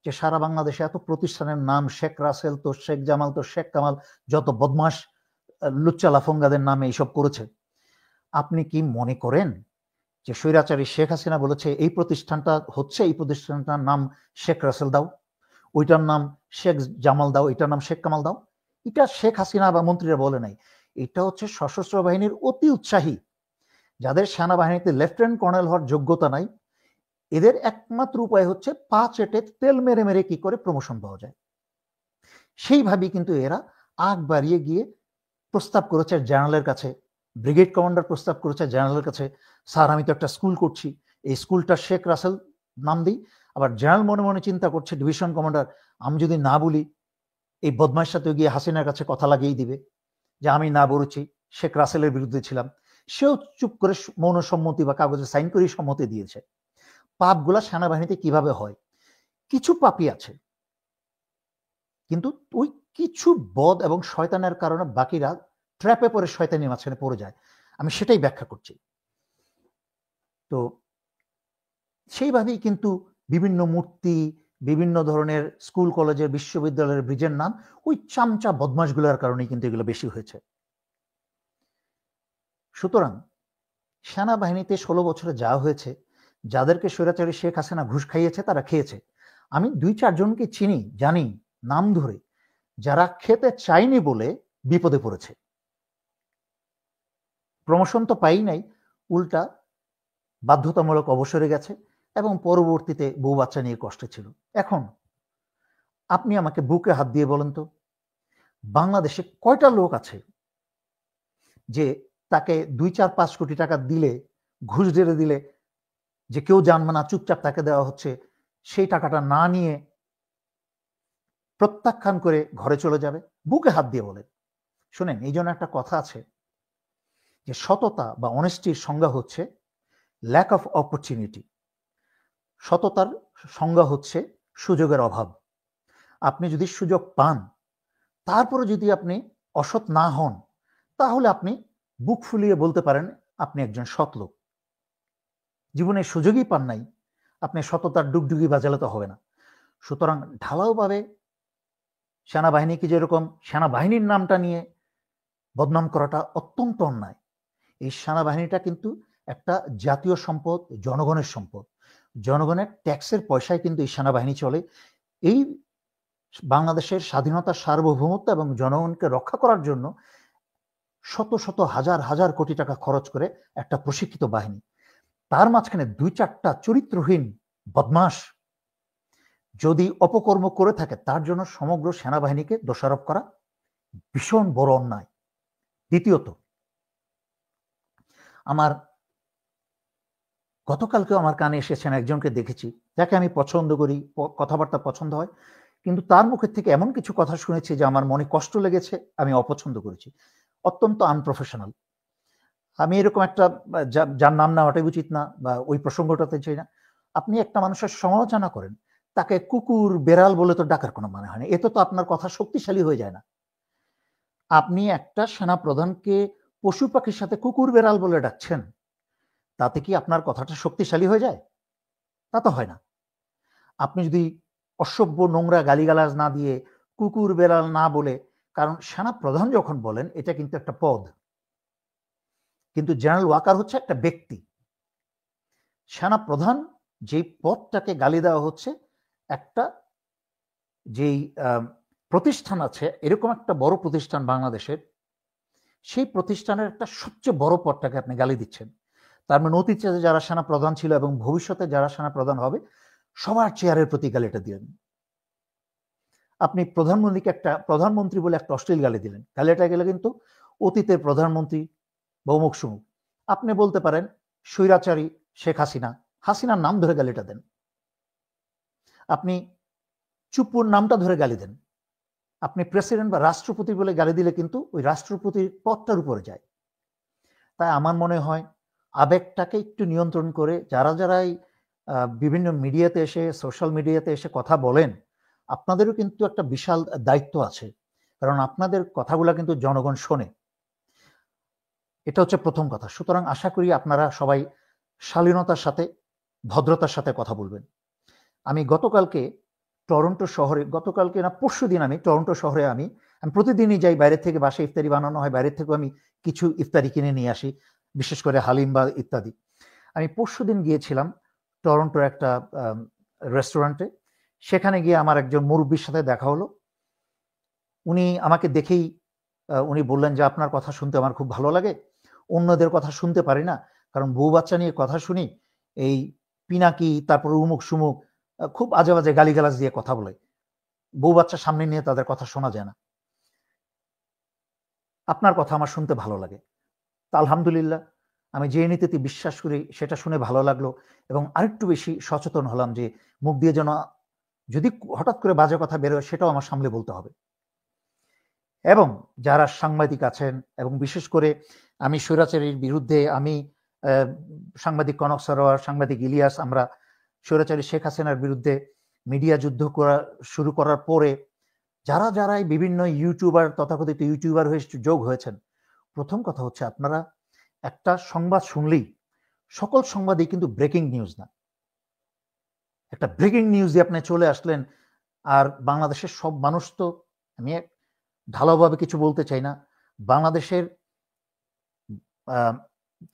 যে সারা বাংলাদেশে এত প্রতিষ্ঠানের নাম, শেখ রাসেল তো শেখ জামাল তো শেখ কামাল, যত বদমাস লুচ্চা লাফঙ্গাদের নামে এইসব করেছে। আপনি কি মনে করেন যে স্বৈরাচারী শেখ হাসিনা বলেছে এই প্রতিষ্ঠানটা হচ্ছে, এই প্রতিষ্ঠানটার নাম শেখ রাসেল দাও, ওইটার নাম শেখ জামাল দাও, এটার নাম শেখ কামাল দাও? এটা শেখ হাসিনা বা মন্ত্রীরা বলে নাই, এটা হচ্ছে সশস্ত্র বাহিনীর অতি উৎসাহী, যাদের সেনাবাহিনীতে লেফটেন্যান্ট কর্নেল হওয়ার যোগ্যতা নাই, এদের একমাত্র উপায় হচ্ছে পা চেটে তেল মেরে মেরে কি করে প্রমোশন পাওয়া যায়। সেইভাবেই কিন্তু এরা আগ বাড়িয়ে গিয়ে প্রস্তাব করেছে জেনারেলের কাছে, ব্রিগেড কমান্ডার প্রস্তাব করেছে জেনারেলের কাছে, স্যার আমি তো একটা স্কুল করছি, এই স্কুলটা শেখ রাসেল নাম দিই। আবার জেনারেল মনে মনে চিন্তা করছে, ডিভিশন কমান্ডার, আমি যদি না বলি এই বদমাইশ সাথে গিয়ে হাসিনার কাছে কথা লাগিয়ে দিবে যে আমি না বলেছি, শেখ রাসেলের বিরুদ্ধে ছিলাম। সেও চুপ করে মৌন সম্মতি বা কাগজে সাইন করে সম্মতি দিয়েছে। পাপগুলা সেনাবাহিনীতে কিভাবে হয়। কিছু পাপই আছে, কিন্তু ওই কিছু বদ এবং শয়তানের কারণে বাকিরা ট্র্যাপে পড়ে শয়তানির মাঝখানে পড়ে যায়। আমি সেটাই ব্যাখ্যা করছি। তো সেইভাবেই কিন্তু বিভিন্ন মূর্তি, বিভিন্ন ধরনের স্কুল কলেজের বিশ্ববিদ্যালয়ের ব্রিজের নাম ওই চামচা বদমাশগুলোর কারণেই কিন্তু এগুলো বেশি হয়েছে। সুতরাং সেনাবাহিনীতে 16 বছরে যা হয়েছে, যাদেরকে স্বৈরাচারী শেখ হাসিনা ঘুষ খাইয়েছে তারা খেয়েছে। আমি 2-4 জনকে চিনি, জানি নাম ধরে, যারা খেতে চায়নি বলে বিপদে পড়েছে। প্রমোশন তো পাই নাই, উল্টা বাধ্যতামূলক অবসরে গেছে এবং পরবর্তীতে বউ বাচ্চা নিয়ে কষ্টে ছিল। এখন আপনি আমাকে বুকে হাত দিয়ে বলেন তো, বাংলাদেশে কয়টা লোক আছে যে তাকে 2-4-5 কোটি টাকা দিলে, ঘুষ ঢেলে দিলে, যে কেউ জানবে না, চুপচাপ তাকে দেওয়া হচ্ছে, সেই টাকাটা না নিয়ে প্রত্যাখ্যান করে ঘরে চলে যাবে? বুকে হাত দিয়ে বলেন। শুনেন, এই জন্য একটা কথা আছে যে সততা বা অনেস্টির সংজ্ঞা হচ্ছে ল্যাক অফ অপরচুনিটি। সততার সংজ্ঞা হচ্ছে সুযোগের অভাব। আপনি যদি সুযোগ পান, তারপরে যদি আপনি অসৎ না হন, তাহলে আপনি বুক ফুলিয়ে বলতে পারেন আপনি একজন সৎ লোক। জীবনে সুযোগই পান নাই, আপনি সততার ডুগডুগি বাজালে তো হবে না। সুতরাং ঢালাওভাবে সেনাবাহিনীকে যেরকম সেনাবাহিনীর নামটা নিয়ে বদনাম করাটা অত্যন্ত অন্যায়। এই সেনাবাহিনীটা কিন্তু একটা জাতীয় সম্পদ, জনগণের সম্পদ। জনগণের ট্যাক্সের পয়সায় কিন্তু এই সেনাবাহিনী চলে। এই বাংলাদেশের স্বাধীনতা, সার্বভৌমত্ব এবং জনগণকে রক্ষা করার জন্য শত শত হাজার হাজার কোটি টাকা খরচ করে একটা প্রশিক্ষিত বাহিনী, তার মাঝখানে 2-4টা চরিত্রহীন বদমাশ যদি অপকর্ম করে থাকে, তার জন্য সমগ্র সেনাবাহিনীকে দোষারোপ করা ভীষণ বড় অন্যায়। দ্বিতীয়ত, আমার গতকালকেও আমার কানে এসেছেন, একজনকে দেখেছি যাকে আমি পছন্দ করি, কথাবার্তা পছন্দ হয়, কিন্তু তার মুখের থেকে এমন কিছু কথা শুনেছি যে আমার মনে কষ্ট লেগেছে, আমি অপছন্দ করেছি। অত্যন্ত আনপ্রফেশনাল। আমি এরকম একটা, যার নাম নেওয়াটাই উচিত না বা ওই প্রসঙ্গটাতে চাই না, আপনি একটা মানুষের সমালোচনা করেন, তাকে কুকুর বেড়াল বলে তো ডাকার কোনো মানে হয় না। এতে তো আপনার কথা শক্তিশালী হয়ে যায় না। আপনি একটা সেনা প্রধানকে পশু পাখির সাথে কুকুর বেড়াল বলে ডাকছেন, তাতে কি আপনার কথাটা শক্তিশালী হয়ে যায়? তা তো হয় না। আপনি যদি অসভ্য নোংরা গালিগালাজ না দিয়ে, কুকুর বেড়াল না বলে, কারণ সেনা প্রধান যখন বলেন এটা কিন্তু একটা পদ, কিন্তু জেনারেল ওয়াকার হচ্ছে একটা ব্যক্তি। সেনা প্রধান যেই পদটাকে গালি দেওয়া হচ্ছে, একটা যেই প্রতিষ্ঠান আছে, এরকম একটা বড় প্রতিষ্ঠান বাংলাদেশের, সেই প্রতিষ্ঠানের একটা সবচেয়ে বড় পদটাকে আপনি গালি দিচ্ছেন। তার মানে অতীতে যারা সেনা প্রধান ছিল এবং ভবিষ্যতে যারা সেনা প্রধান হবে, সবার চেয়ারের প্রতি গালিটা দিলেন। আপনি প্রধানমন্ত্রীকে প্রধানমন্ত্রী বলে একটা অশ্লীল গালি দিলেন, গালিটা গেলে কিন্তু অতীতের প্রধানমন্ত্রী বৌমুখ সুমুখ। আপনি বলতে পারেন স্বৈরাচারী শেখ হাসিনা, হাসিনার নাম ধরে গালিটা দেন। আপনি চুপ্পুর নামটা ধরে গালি দেন। আপনি প্রেসিডেন্ট বা রাষ্ট্রপতি বলে গালি দিলে কিন্তু ওই রাষ্ট্রপতির পদটার উপরে যায়। তাই আমার মনে হয় আবেগটাকে একটু নিয়ন্ত্রণ করে যারা যারাই বিভিন্ন মিডিয়াতে এসে, সোশ্যাল মিডিয়াতে এসে কথা বলেন, আপনাদেরও কিন্তু একটা বিশাল দায়িত্ব আছে, কারণ আপনাদের কথাগুলা কিন্তু জনগণ শোনে। এটা হচ্ছে প্রথম কথা। সুতরাং আশা করি আপনারা সবাই শালীনতার সাথে, ভদ্রতার সাথে কথা বলবেন। আমি গতকালকে টরন্টো শহরে, গতকালকে না পরশুদিন আমি টরন্টো শহরে, আমি প্রতিদিনই যাই, বাইরে থেকে বাসায় ইফতারি বানানো হয়, বাইরে থেকেও আমি কিছু ইফতারি কিনে নিয়ে আসি, বিশেষ করে হালিম বা ইত্যাদি। আমি পরশুদিন গিয়েছিলাম টরন্টোর একটা রেস্টুরেন্টে। সেখানে গিয়ে আমার একজন মুরব্বীর সাথে দেখা হলো। উনি আমাকে দেখেই উনি বললেন যে আপনার কথা শুনতে আমার খুব ভালো লাগে, অন্যদের কথা শুনতে পারি না, কারণ বউ বাচ্চা নিয়ে কথা শুনি, এই পিনাকি, তারপর উমুক সুমুক, খুব আজে বাজে গালিগালাজ দিয়ে কথা বলে, বউ বাচ্চা সামনে নিয়ে তাদের কথা শোনা যায় না। আপনার কথা আমার শুনতে ভালো লাগে। তা আলহামদুলিল্লাহ, আমি যে নীতিতে বিশ্বাস করি সেটা শুনে ভালো লাগলো, এবং আরেকটু বেশি সচেতন হলাম যে মুখ দিয়ে যেন যদি হঠাৎ করে বাজে কথা বেরোয় সেটাও আমার সামলে বলতে হবে। এবং যারা সাংবাদিক আছেন, এবং বিশেষ করে আমি স্বৈরাচারীর বিরুদ্ধে, আমি সাংবাদিক কনক সরোয়ার, সাংবাদিক ইলিয়াস, আমরা স্বৈরাচারী শেখ হাসিনার বিরুদ্ধে মিডিয়া যুদ্ধ শুরু করার পরে যারাই বিভিন্ন ইউটিউবার, তথাকথিত ইউটিউবার হয়ে যোগ হয়েছেন, প্রথম কথা হচ্ছে আপনারা একটা সংবাদ শুনলেই, সকল সংবাদই কিন্তু ব্রেকিং নিউজ না। একটা ব্রেকিং নিউজে আপনি চলে আসলেন, আর বাংলাদেশের সব মানুষ তো, আমি ঢালাওভাবে কিছু বলতে চাই না, বাংলাদেশের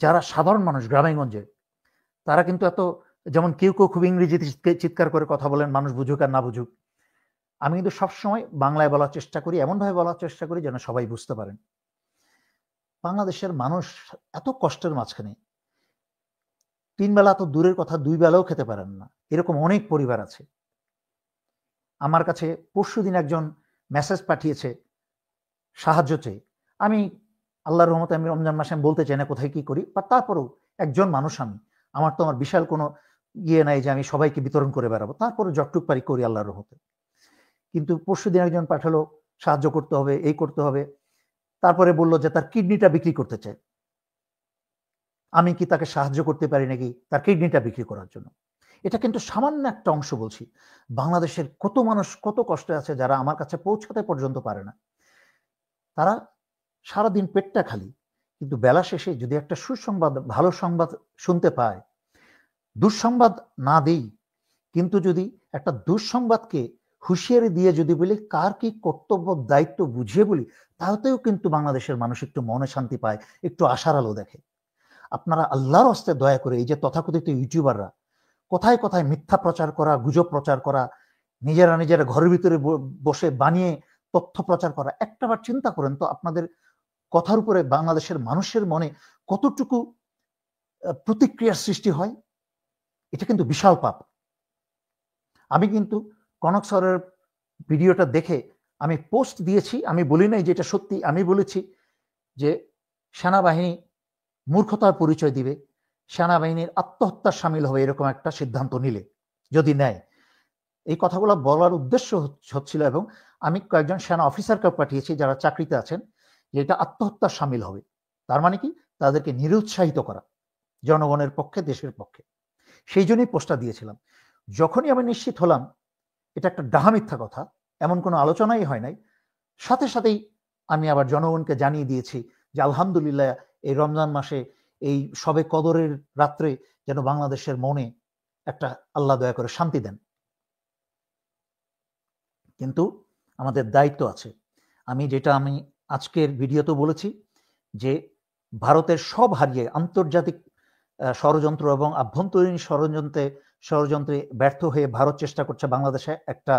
যারা সাধারণ মানুষ গ্রামেগঞ্জে, তারা কিন্তু এত, যেমন কেউ খুব ইংরেজিতে চিৎকার করে কথা বলেন, মানুষ বুঝুক আর না বুঝুক, আমি কিন্তু সবসময় বাংলায় বলার চেষ্টা করি, এমনভাবে বলার চেষ্টা করি যেন সবাই বুঝতে পারেন। বাংলাদেশের মানুষ এত কষ্টের মাঝখানে 3 বেলা তো দূরের কথা, 2 বেলাও খেতে পারেন না, এরকম অনেক পরিবার আছে। আমার কাছে পরশুদিন একজন মেসেজ পাঠিয়েছে সাহায্য চেয়ে। আমি আল্লাহর রহমতে আমি রমজান মাসে আমি বলতে চাই না কোথায় কি করি, বা তারপরেও একজন মানুষ আমি, আমার তো আমার বিশাল কোনো ইয়ে নাই যে আমি সবাইকে বিতরণ করে বেড়াবো, তারপরে যতটুক পারি করি আল্লাহর রহমতে। কিন্তু পরশুদিন একজন পাঠালো সাহায্য করতে হবে, এই করতে হবে, তারপরে বলল যে তার কিডনিটা বিক্রি করতে চায়। আমি কি তাকে সাহায্য করতে পারি নাকি তার কিডনিটা বিক্রি করার জন্য? এটা কিন্তু সামান্য একটা অংশ বলছি। বাংলাদেশের কত মানুষ কত কষ্টে আছে, যারা আমার কাছে পৌঁছাতে পর্যন্ত পারে না। তারা সারাদিন পেটটা খালি, কিন্তু বেলা শেষে যদি একটা সুসংবাদ, ভালো সংবাদ শুনতে পায়, দুঃসংবাদ না দেই, কিন্তু যদি একটা দুঃসংবাদকে হুঁশিয়ারি দিয়ে যদি বলি কার কি কর্তব্য দায়িত্ব বুঝিয়ে বলি, তাতেও কিন্তু বাংলাদেশের মানুষ একটু মনে শান্তি পায়, একটু আশার আলো দেখে। আপনারা আল্লাহর হস্তে দয়া করে এই যে তথাকথিত ইউটিউবাররা কোথায় কোথায় মিথ্যা প্রচার করা, গুজব প্রচার করা, নিজেরা ঘরের ভিতরে বসে বানিয়ে তথ্য প্রচার করা, একটাবার চিন্তা করেন তো আপনাদের কথার উপরে বাংলাদেশের মানুষের মনে কতটুকু প্রতিক্রিয়ার সৃষ্টি হয়। এটা কিন্তু বিশাল পাপ। আমি কিন্তু কনক স্যারের ভিডিওটা দেখে আমি পোস্ট দিয়েছি, আমি বলি নাই যে এটা সত্যি, আমি বলেছি যে সেনাবাহিনী মূর্খতার পরিচয় দিবে, সেনাবাহিনীর আত্মহত্যার সামিল হবে এরকম একটা সিদ্ধান্ত নিলে, যদি নেয়। এই কথাগুলো বলার উদ্দেশ্য হচ্ছিল, এবং আমি কয়েকজন সেনা অফিসারকে পাঠিয়েছি যারা চাকরিতে আছেন, যে এটা আত্মহত্যার সামিল হবে। তার মানে কি, তাদেরকে নিরুৎসাহিত করা জনগণের পক্ষে, দেশের পক্ষে। সেই জন্যই পোস্টটা দিয়েছিলাম। যখনই আমি নিশ্চিত হলাম এটা একটা ডাহা মিথ্যা কথা, এমন কোনো আলোচনাই হয় নাই, সাথে সাথেই আমি আবার জনগণকে জানিয়ে দিয়েছি যে আলহামদুলিল্লাহ এই রমজান মাসে এই সবে কদরের রাত্রে যেন বাংলাদেশের মনে একটা আল্লাহ দয়া করে শান্তি দেন। কিন্তু আমাদের দায়িত্ব আছে। আমি আজকের ভিডিওতে বলেছি যে ভারতের সব হারিয়ে আন্তর্জাতিক ষড়যন্ত্র এবং আভ্যন্তরীণ ষড়যন্ত্রে ব্যর্থ হয়ে ভারত চেষ্টা করছে বাংলাদেশে একটা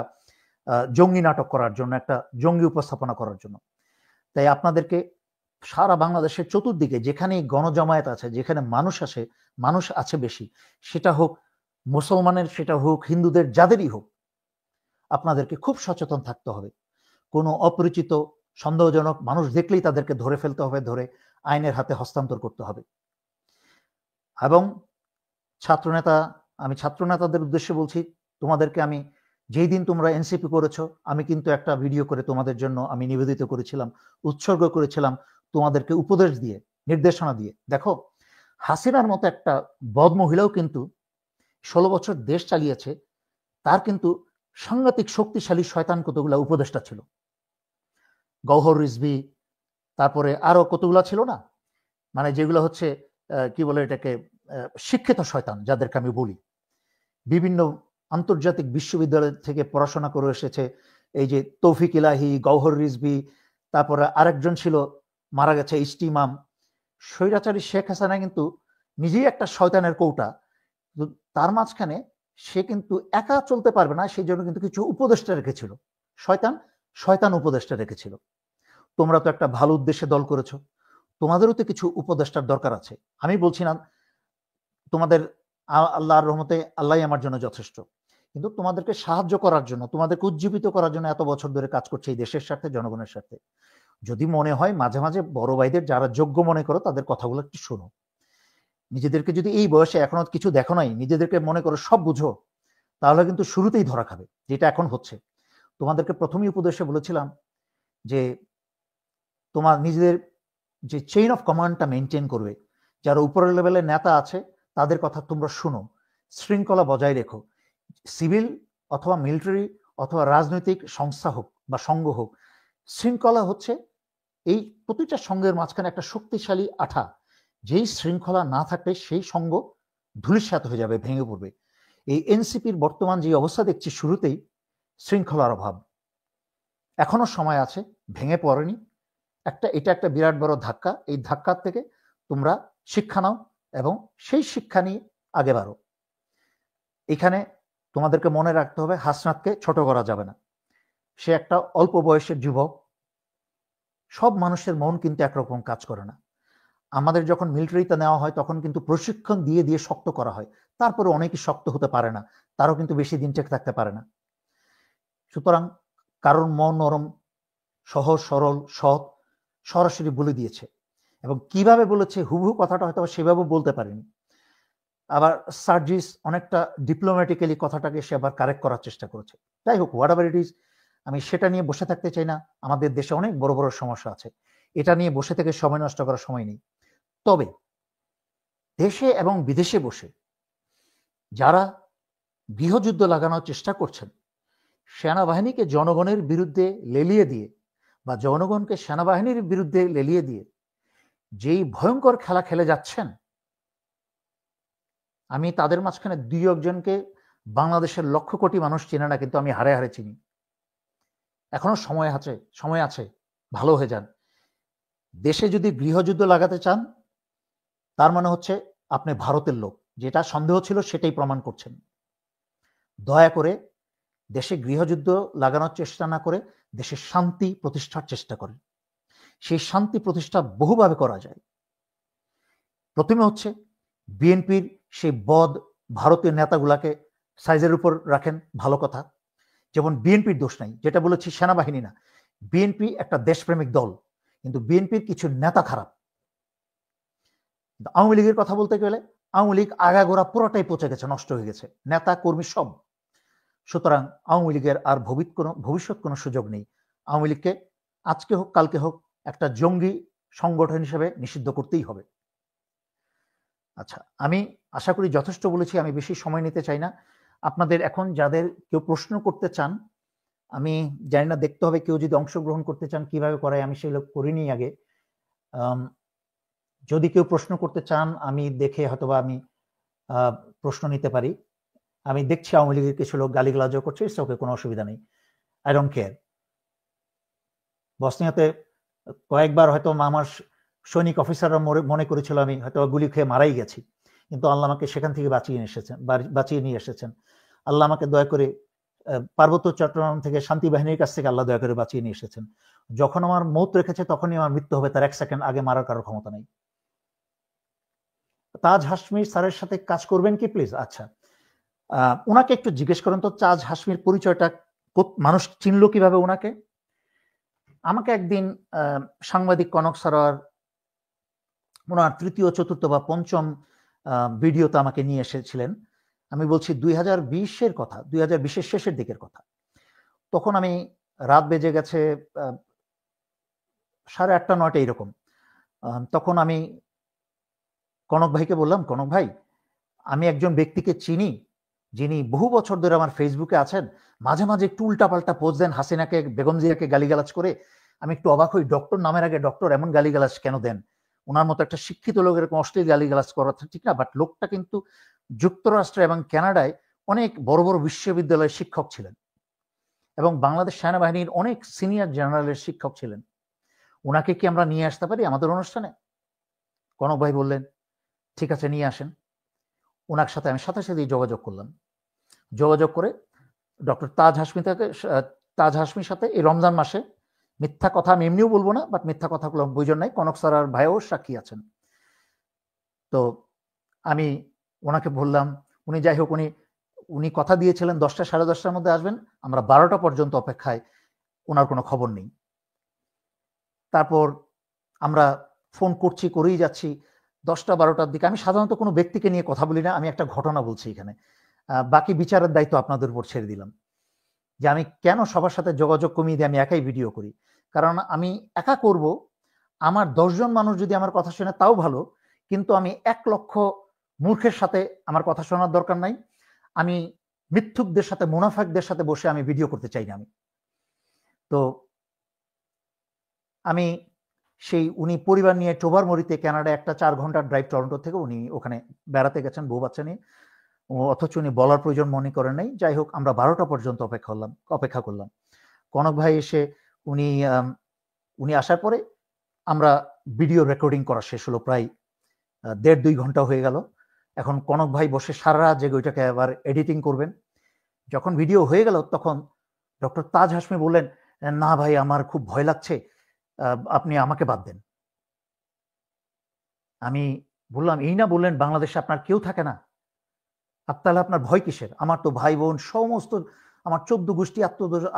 জঙ্গি নাটক করার জন্য, একটা জঙ্গি উপস্থাপনা করার জন্য। তাই আপনাদেরকে সারা বাংলাদেশের চতুর্দিকে যেখানে গণজমায়েত আছে, যেখানে মানুষ আছে বেশি, সেটা হোক মুসলমানের, সেটা হোক হিন্দুদের, যাদেরই হোক, আপনাদেরকে খুব সচেতন থাকতে হবে। কোনো অপরিচিত সন্দেহজনক মানুষ দেখলেই তাদেরকে ধরে ফেলতে হবে, ধরে আইনের হাতে হস্তান্তর করতে হবে। এবং আমি ছাত্রনেতাদের উদ্দেশ্যে বলছি, তোমাদেরকে আমি যেই দিন তোমরা এনসিপি করেছো, আমি কিন্তু একটা ভিডিও করে তোমাদের জন্য আমি নিবেদিত করেছিলাম, উৎসর্গ করেছিলাম, তোমাদেরকে উপদেশ দিয়ে, নির্দেশনা দিয়ে। দেখো, হাসিনার মতো একটা বদ মহিলাও কিন্তু 16 বছর দেশ চালিয়েছে, তার কিন্তু সাংঘাতিক শক্তিশালী শয়তান কতগুলা উপদেষ্টা ছিল, গওহর রিজভী, তারপরে আরো কতগুলা ছিল না, মানে যেগুলো হচ্ছে কি বলে এটাকে, শিক্ষিত শয়তান যাদেরকে আমি বলি, বিভিন্ন আন্তর্জাতিক বিশ্ববিদ্যালয় থেকে পড়াশোনা করে এসেছে। এই যে তৌফিক ইলাহি, গওহর রিজভী, তারপরে আরেকজন ছিল মারা গেছে ইস্টিমাম। স্বৈরাচারী শেখ হাসিনা কিন্তু নিজেই একটা শয়তানের কৌটা, তার মাঝখানে সে কিন্তু একা চলতে পারবে না, সেই জন্য কিন্তু কিছু উপদেষ্টা রেখেছিল, শয়তান উপদেষ্টা রেখেছিল। তোমরা তো একটা ভালো উদ্দেশ্যে দল করেছো, তোমাদেরও তো কিছু উপদেষ্টার দরকার আছে। আমি বলছি না তোমাদের, আল্লাহর রহমতে আল্লাহ আমার জন্য যথেষ্ট, কিন্তু তোমাদেরকে সাহায্য করার জন্য, তোমাদেরকে উজ্জীবিত করার জন্য এত বছর ধরে কাজ করছে এই দেশের স্বার্থে, জনগণের স্বার্থে। যদি মনে হয় মাঝে মাঝে বড় ভাইদের যারা যোগ্য মনে করো তাদের কথাগুলো একটু শোনো। নিজেদেরকে যদি এই বয়সে এখনো কিছু দেখো নাই, নিজেদেরকে মনে করো সব বুঝো, তাহলে কিন্তু শুরুতেই ধরা খাবে, যেটা এখন হচ্ছে। তোমাদেরকে প্রথমেই উপদেশে বলেছিলাম যে তোমার নিজেদের যে চেইন অফ কমান্ডটা মেনটেন করবে, যারা উপরের লেভেলের নেতা আছে তাদের কথা তোমরা শুনো, শৃঙ্খলা বজায় রেখো। সিভিল অথবা মিলিটারি অথবা রাজনৈতিক সংস্থা হোক বা সংঘ হোক, শৃঙ্খলা হচ্ছে এই প্রতিটা সংঘের মাঝখানে একটা শক্তিশালী আঠা। যেই শৃঙ্খলা না থাকলে সেই সংঘ ধূলিসাৎ হয়ে যাবে, ভেঙে পড়বে। এই এনসিপির বর্তমান যে অবস্থা দেখছি, শুরুতেই শৃঙ্খলার অভাব। এখনো সময় আছে, ভেঙে পড়েনি। এটা একটা বিরাট বড় ধাক্কা। এই ধাক্কার থেকে তোমরা শিক্ষা নাও এবং সেই শিক্ষা নিয়ে আগে বাড়ো। এখানে তোমাদেরকে মনে রাখতে হবে, হাসনাতকে ছোট করা যাবে না। সে একটা অল্প বয়সের যুবক। সব মানুষের মন কিন্তু একরকম কাজ করে না। আমাদের যখন মিলিটারিতে নেওয়া হয় তখন কিন্তু প্রশিক্ষণ দিয়ে দিয়ে শক্ত করা হয়, তারপরে অনেকেই শক্ত হতে পারে না, তারও কিন্তু বেশি দিন টেকে থাকতে পারে না। সুতরাং কারণ মন নরম, সহজ সরল সৎ, সরাসরি বলে দিয়েছে, এবং কিভাবে বলেছে হুবহু কথাটা হয়তো সেভাবে বলতে পারেনি। আবার সার্জিস অনেকটা ডিপ্লোম্যাটিক্যালি কথাটাকে সে আবার কারেক্ট করার চেষ্টা করেছে। যাই হোক, হোয়াট এভার ইট ইজ, আমি সেটা নিয়ে বসে থাকতে চাই না। আমাদের দেশে অনেক বড় বড় সমস্যা আছে, এটা নিয়ে বসে থেকে সময় নষ্ট করার সময় নেই। তবে দেশে এবং বিদেশে বসে যারা গৃহযুদ্ধ লাগানোর চেষ্টা করছেন, সেনাবাহিনীকে জনগণের বিরুদ্ধে লেলিয়ে দিয়ে বা জনগণকে সেনাবাহিনীর বিরুদ্ধে লেলিয়ে দিয়ে যেই ভয়ঙ্কর খেলা খেলে যাচ্ছেন, আমি তাদের মাঝখানে দুই একজনকে বাংলাদেশের লক্ষ কোটি মানুষ চেনে না, কিন্তু আমি হারে হারে চিনি। এখনো সময় আছে, ভালো হয়ে যান। দেশে যদি গৃহযুদ্ধ লাগাতে চান, তার মানে হচ্ছে আপনি ভারতের লোক, যেটা সন্দেহ ছিল সেটাই প্রমাণ করছেন। দয়া করে দেশে গৃহযুদ্ধ লাগানোর চেষ্টা না করে দেশে শান্তি প্রতিষ্ঠার চেষ্টা করেন। সেই শান্তি প্রতিষ্ঠা বহুভাবে করা যায়। প্রথমে হচ্ছে বিএনপির সেই বদ ভারতীয় নেতাগুলাকে সাইজের উপর রাখেন, ভালো কথা। যেমন বিএনপির দোষ নাই, যেটা বলেছি সেনাবাহিনী না, বিএনপি একটা দেশপ্রেমিক দল, কিন্তু বিএনপির কিছু নেতা খারাপ। আওয়ামী লীগের কথা বলতে গেলে আওয়ামী লীগ আগাগোড়া পুরোটাই পচে গেছে, নষ্ট হয়ে গেছে, নেতা কর্মী সব। সুতরাং আওয়ামী লীগের আর ভবিষ্যৎ কোনো সুযোগ নেই। আওয়ামী লীগকে আজকে হোক কালকে হোক একটা জঙ্গি সংগঠন হিসেবে নিষিদ্ধ করতেই হবে। আচ্ছা, আমি আশা করি যথেষ্ট বলেছি, আমি বেশি সময় নিতে চাই না। আপনাদের এখন যাদের কেউ প্রশ্ন করতে চান, আমি জানি না, দেখতে হবে কেউ যদি অংশগ্রহণ করতে চান কিভাবে করায়, আমি সেগুলো করিনি আগে। যদি কেউ প্রশ্ন করতে চান, আমি দেখে হয়তোবা আমি প্রশ্ন নিতে পারি। আমি দেখছি আওয়ামী লীগের কিছু লোক গালিগালাজও করছে, ওকে, কোনো অসুবিধা নেই, আই ডোন্ট কেয়ার। বসনিয়াতে কয়েকবার হয়তো আমার সৈনিক অফিসাররা মনে করেছিল আমি হয়তো গুলি খেয়ে মারাই গেছি, কিন্তু আল্লাহ আমাকে সেখান থেকে বাঁচিয়ে নিয়ে এসেছেন। আল্লাহ আমাকে দয়া করে পার্বত্য চট্টগ্রাম থেকে শান্তি বাহিনীর কাছ থেকে আল্লাহ দয়া করে বাঁচিয়ে নিয়ে এসেছেন। যখন আমার মৌত রেখেছে তখনই আমার মৃত্যু হবে, তার 1 সেকেন্ড আগে মারার কারোর ক্ষমতা নেই। তাজ হাশমি স্যারের সাথে কাজ করবেন কি প্লিজ? আচ্ছা, ওনাকে একটু জিজ্ঞেস করেন তো, তাজ হাশমির পরিচয়টা মানুষ চিনল কিভাবে ওনাকে? আমাকে একদিন সাংবাদিক কনক সরোয়ার ওনার 3য় 4র্থ বা 5ম ভিডিওতে আমাকে নিয়ে এসেছিলেন। আমি বলছি 2020-এর কথা, 2020-এর শেষের দিকের কথা। তখন আমি রাত বেজে গেছে 8:30 9টা এরকম। তখন আমি কনক ভাইকে বললাম, কনক ভাই, আমি একজন ব্যক্তিকে চিনি যিনি বহু বছর ধরে আমার ফেসবুকে আছেন, মাঝে মাঝে একটু উল্টাপাল্টা পোস্ট দেন, হাসিনাকে বেগম জিয়াকে গালিগালাজ করে। আমি একটু অবাক হই, ডক্টর নামের আগে ডক্টর, এমন গালিগালাজ কেন দেন? ওনার মতো একটা শিক্ষিত লোক এরকম অশ্লীল গালিগালাজ করা ঠিক না। বাট লোকটা কিন্তু যুক্তরাষ্ট্র এবং কানাডায় অনেক বড় বড় বিশ্ববিদ্যালয়ের শিক্ষক ছিলেন এবং বাংলাদেশ সেনাবাহিনীর অনেক সিনিয়র জেনারেলের শিক্ষক ছিলেন। ওনাকে কি আমরা নিয়ে আসতে পারি আমাদের অনুষ্ঠানে? কনক ভাই বললেন, ঠিক আছে, নিয়ে আসেন। ওনার সাথে আমি সাথে সাথেই যোগাযোগ করলাম। যোগাযোগ করে ডক্টর তাজ হাশমির সাথে এই রমজান মাসে, মিথ্যা কথা আমি এমনিও বলবো না, বাট মিথ্যা কথাগুলো বুঝুন নাই, কনক স্যার আর ভাইও সাক্ষী আছেন। তো আমি ওনাকে বললাম, উনি যাই হোক, উনি কথা দিয়েছিলেন 10টা 10:30টার মধ্যে আসবেন। আমরা 12টা পর্যন্ত অপেক্ষায়, ওনার কোনো খবর নেই। তারপর আমরা ফোন করেই যাচ্ছি। 10টা 12টার দিকে, আমি সাধারণত কোনো ব্যক্তিকে নিয়ে কথা বলি না, আমি একটা ঘটনা বলছি এখানে, বাকি বিচারের দায়িত্ব আপনাদের উপর ছেড়ে দিলাম। যে আমি কেন সবার সাথে যোগাযোগ কমিয়ে দিয়ে আমি একাই ভিডিও করি, কারণ আমি একা করব, আমার 10 জন মানুষ যদি আমার কথা শুনে তাও ভালো, কিন্তু আমি 1 লক্ষ মূর্খের সাথে আমার কথা শোনার দরকার নাই। আমি মিথ্যুকদের সাথে, মুনাফেকদের সাথে বসে আমি ভিডিও করতে চাই না। তো আমি সেই উনি পরিবার নিয়ে টোবারমরিতে, কানাডা, একটা 4 ঘন্টার ড্রাইভ টরন্টো থেকে, উনি ওখানে বেড়াতে গেছেন বউ বাচ্চা নিয়ে। অথচ উনি বলার প্রয়োজন মনে করেন নাই। যাই হোক, আমরা 12টা পর্যন্ত অপেক্ষা করলাম। কনক ভাই এসে উনি আসার পরে আমরা ভিডিও রেকর্ডিং করা শেষ হলো, প্রায় 1.5-2 ঘন্টা হয়ে গেল। এখন কনক ভাই বসে সারা রাত জেগে ওইটাকে আবার এডিটিং করবেন। যখন ভিডিও হয়ে গেল তখন ডক্টর তাজ হাশমি বললেন, না ভাই আমার খুব ভয় লাগছে, আপনি আমাকে বাদ দেন। আমি বললাম, এই না বললেন বাংলাদেশে আপনার কেউ থাকে না, তাহলে আপনার ভয় কিসের? আমার তো ভাই বোন সমস্ত, আমার 14 গোষ্ঠী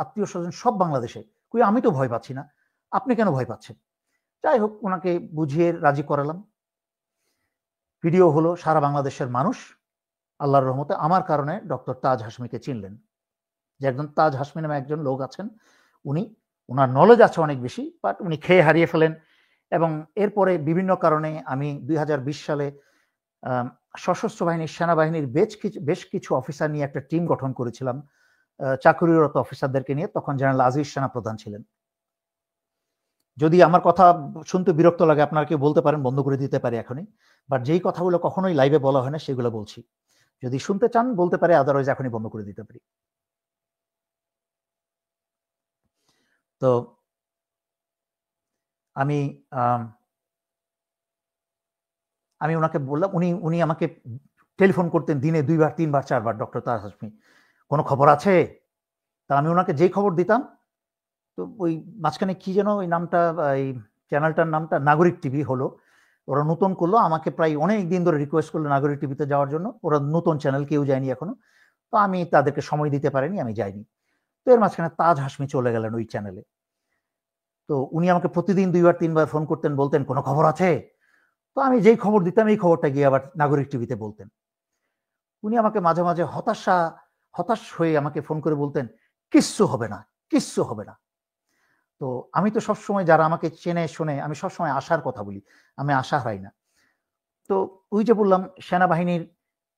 আত্মীয় স্বজন সব বাংলাদেশে, কই আমি তো ভয় পাচ্ছি না, আপনি কেন ভয় পাচ্ছেন? যাই হোক, ওনাকে বুঝিয়ে রাজি করালাম। ভিডিও হলো, সারা বাংলাদেশের মানুষ আল্লাহর রহমতে আমার কারণে ডক্টর তাজ হাশমিকে চিনলেন। যে একজন তাজ হাশমি নামে একজন লোক আছেন, উনার নলেজ আছে অনেক বেশি, বাট উনি খেয়ে হারিয়ে ফেলেন। এবং এরপরে বিভিন্ন কারণে আমি 2020 সালে সশস্ত্র বাহিনীর, সেনাবাহিনীর বেশ কিছু অফিসার নিয়ে একটা টিম গঠন করেছিলাম, চাকরিরত অফিসারদেরকে নিয়ে। তখন জেনারেল আজিজ সেনা প্রধান ছিলেন। যদি আমার কথা শুনতে বিরক্ত লাগে, আপনারা কেউ বলতে পারেন, বন্ধ করে দিতে পারি এখনই, বাট যেই কথাগুলো কখনোই লাইভে বলা হয় না সেগুলো বলছি। যদি শুনতে চান বলতে পারে, আদারওয়াইজ এখনই বন্ধ করে দিতে পারি। তো আমি আমি ওনাকে বললাম, উনি আমাকে টেলিফোন করতেন দিনে 2 বার 3 বার 4 বার, ডক্টর তাজ হাশমি কোনো খবর আছে? তা আমি ওনাকে যেই খবর দিতাম, তো ওই মাঝখানে কি যেন ওই নামটা, এই চ্যানেলটার নামটা নাগরিক টিভি হলো, ওরা নতুন করলো, আমাকে প্রায় অনেক দিন ধরে রিকোয়েস্ট করলো নাগরিক টিভিতে যাওয়ার জন্য। ওরা নতুন চ্যানেল, কেউ যায়নি এখনো, তো আমি তাদেরকে সময় দিতে পারিনি, আমি যাইনি। তো এর মাঝখানে তাজ হাশমি চলে গেলেন ওই চ্যানেলে। তো উনি আমাকে প্রতিদিন 2 বার 3 বার ফোন করতেন, বলতেন কোনো খবর আছে? তো আমি যেই খবর দিতাম এই খবরটা গিয়ে আবার নাগরিক টিভিতে বলতেন। উনি আমাকে মাঝে মাঝে হতাশ হয়ে আমাকে ফোন করে বলতেন, কিচ্ছু হবে না, কিচ্ছু হবে না। তো আমি তো সবসময়, যারা আমাকে চেনে শোনে, আমি সবসময় আশার কথা বলি, আমি আশা হারাই না। তো ওই যে বললাম, সেনাবাহিনীর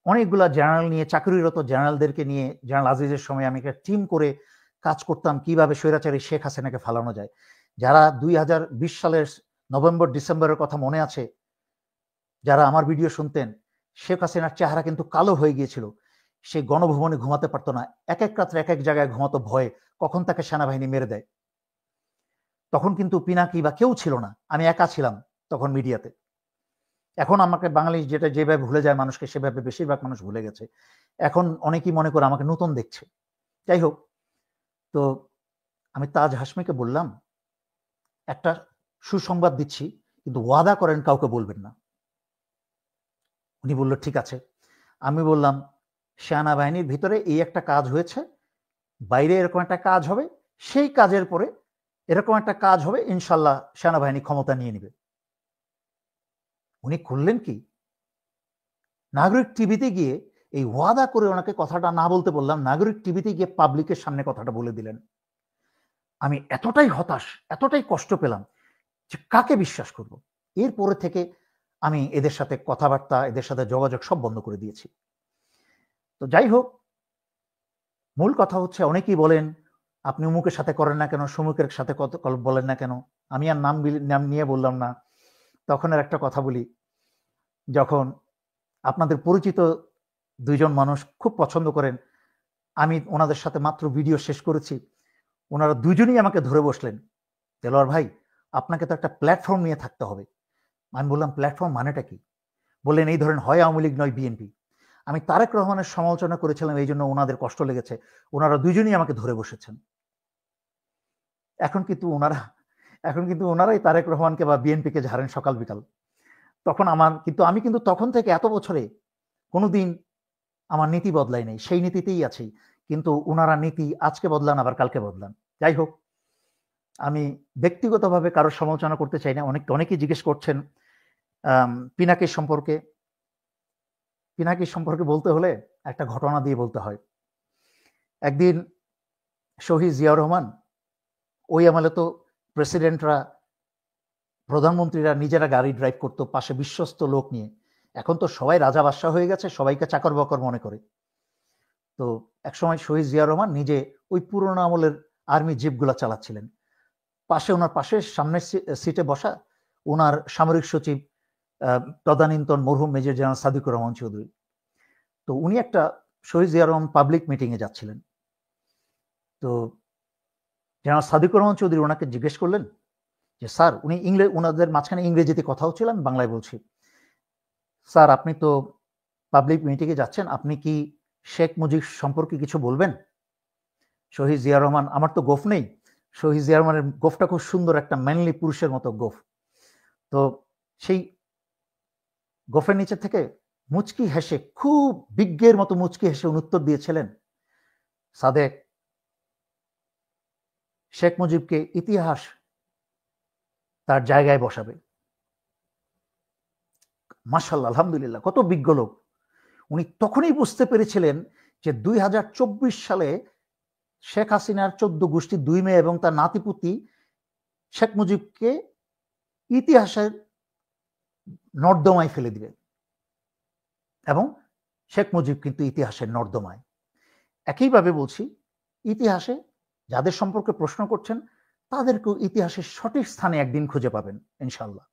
অনেকগুলা জেনারেল নিয়ে, চাকরিরত জেনারেলদেরকে নিয়ে, জেনারেল আজিজের সময় আমি একটা টিম করে কাজ করতাম, কিভাবে স্বৈরাচারী শেখ হাসিনাকে ফালানো যায়। যারা 2020 সালের নভেম্বর ডিসেম্বরের কথা মনে আছে, যারা আমার ভিডিও শুনতেন, শেখ হাসিনার চেহারা কিন্তু কালো হয়ে গিয়েছিল। সে গণভবনে ঘুমাতে পারতো না, এক এক রাত্রে এক এক জায়গায় ঘুমাতো ভয়ে, কখন তাকে সেনাবাহিনী মেরে দেয়। তখন কিন্তু পিনাকি বা কেউ ছিল না, আমি একা ছিলাম তখন মিডিয়াতে। এখন আমাকে বাঙালি যেভাবে ভুলে যায় মানুষকে, সেভাবে বেশিরভাগ মানুষ ভুলে গেছে। এখন অনেকেই মনে করে আমাকে নতুন দেখছে। যাই হোক, তো আমি তাজ হাশমিকে বললাম, একটা সুসংবাদ দিচ্ছি, কিন্তু ওয়াদা করেন কাউকে বলবেন না। উনি বলল ঠিক আছে। আমি বললাম, সেনাবাহিনীর ভিতরে এই একটা কাজ হয়েছে, বাইরে এরকম একটা কাজ হবে, সেই কাজের পরে এরকম একটা কাজ হবে, ইনশাল্লাহ সেনাবাহিনী ক্ষমতা নিয়ে নেবে। উনি করলেন কি, নাগরিক টিভিতে গিয়ে, এই ওয়াদা করে ওনাকে কথাটা না বলতে বললাম, নাগরিক টিভিতে গিয়ে পাবলিকের সামনে কথাটা বলে দিলেন। আমি এতটাই হতাশ, এতটাই কষ্ট পেলাম যে কাকে বিশ্বাস করব। এরপরে থেকে আমি এদের সাথে কথাবার্তা, এদের সাথে যোগাযোগ সব বন্ধ করে দিয়েছি। তো যাই হোক, মূল কথা হচ্ছে, অনেকেই বলেন আপনি অমুকের সাথে করেন না কেন, সমুকের সাথে বলেন না কেন। আমি আর নাম নিয়ে বললাম না। তখন আর একটা কথা বলি, যখন আপনাদের পরিচিত 2 জন মানুষ খুব পছন্দ করেন, আমি ওনাদের সাথে মাত্র ভিডিও শেষ করেছি, ওনারা 2 জনই আমাকে ধরে বসলেন, দেলোয়ার ভাই আপনাকে তো একটা প্ল্যাটফর্ম নিয়ে থাকতে হবে। আমি বললাম, প্ল্যাটফর্ম মানেটা কি? বললেন, এই ধরেন হয় আওয়ামী লীগ নয় বিএনপি। আমি তারেক রহমানের সমালোচনা করেছিলাম, এই জন্য ওনাদের কষ্ট লেগেছে, ওনারা 2 জনই আমাকে ধরে বসেছেন। এখন কিন্তু ওনারাই তারেক রহমানকে বা বিএনপিকে ঝাড়েন সকাল বিকাল। তখন আমি কিন্তু তখন থেকে এত বছরে কোনোদিন আমার নীতি বদলাই নাই, সেই নীতিতেই আছি। কিন্তু ওনারা নীতি আজকে বদলান, আবার কালকে বদলান। যাই হোক, আমি ব্যক্তিগতভাবে কারোর সমালোচনা করতে চাই না। অনেকেই জিজ্ঞেস করছেন পিনাকির সম্পর্কে বলতে হলে একটা ঘটনা দিয়ে বলতে হয়। একদিন শহীদ জিয়াউর রহমান, ওই আমলে তো প্রেসিডেন্টরা, প্রধানমন্ত্রীরা নিজেরা গাড়ি ড্রাইভ করতো, পাশে বিশ্বস্ত লোক নিয়ে। এখন তো সবাই রাজা বাদশাহ হয়ে গেছে, সবাইকে চাকর বাকর মনে করে। তো একসময় শহীদ জিয়া রহমান নিজে ওই পুরোনো আমলের আর্মি জিপগুলা চালাচ্ছিলেন। ওনার পাশে সামনের সিটে বসা ওনার সামরিক সচিব তদানীন্তন মরহুম মেজর জেনারেল সাদিকুর রহমান চৌধুরী। তো উনি একটা শহীদ জিয়া রহমান পাবলিক মিটিংয়ে যাচ্ছিলেন। তো জেনারেল সাদিকুর রহমান চৌধুরী ওনাকে জিজ্ঞেস করলেন যে স্যার, উনি ওনাদের মাঝখানে ইংরেজিতে কথা হচ্ছিল, আমি বাংলায় বলছি, স্যার আপনি তো পাবলিক মিটিংয়ে যাচ্ছেন, আপনি কি শেখ মুজিব সম্পর্কে কিছু বলবেন? শহীদ জিয়া রহমান, আমার তো গোফ নেই, শহীদ জিয়া রহমানের গোফটা খুব সুন্দর, একটা ম্যানলি পুরুষের মতো গোফ। তো সেই গোফের নিচে থেকে মুচকি হেসে, খুব বিজ্ঞের মতো মুচকি হেসে উত্তর দিয়েছিলেন, সাদেক, শেখ মুজিবকে ইতিহাস তার জায়গায় বসাবে। মাশাআল্লাহ, আলহামদুলিল্লাহ, কত বিজ্ঞ লোক। উনি তখনই বুঝতে পেরেছিলেন যে 2024 সালে শেখ হাসিনার 14 গোষ্ঠী 2 মেয়ে এবং তার নাতিপুতি শেখ মুজিবকে ইতিহাসের নর্দমায় ফেলে দিবে, এবং শেখ মুজিব কিন্তু ইতিহাসের নর্দমায়। একইভাবে বলছি, ইতিহাসে যাদের সম্পর্কে প্রশ্ন করছেন তাদেরকেও ইতিহাসের সঠিক স্থানে একদিন খুঁজে পাবেন ইনশাল্লাহ।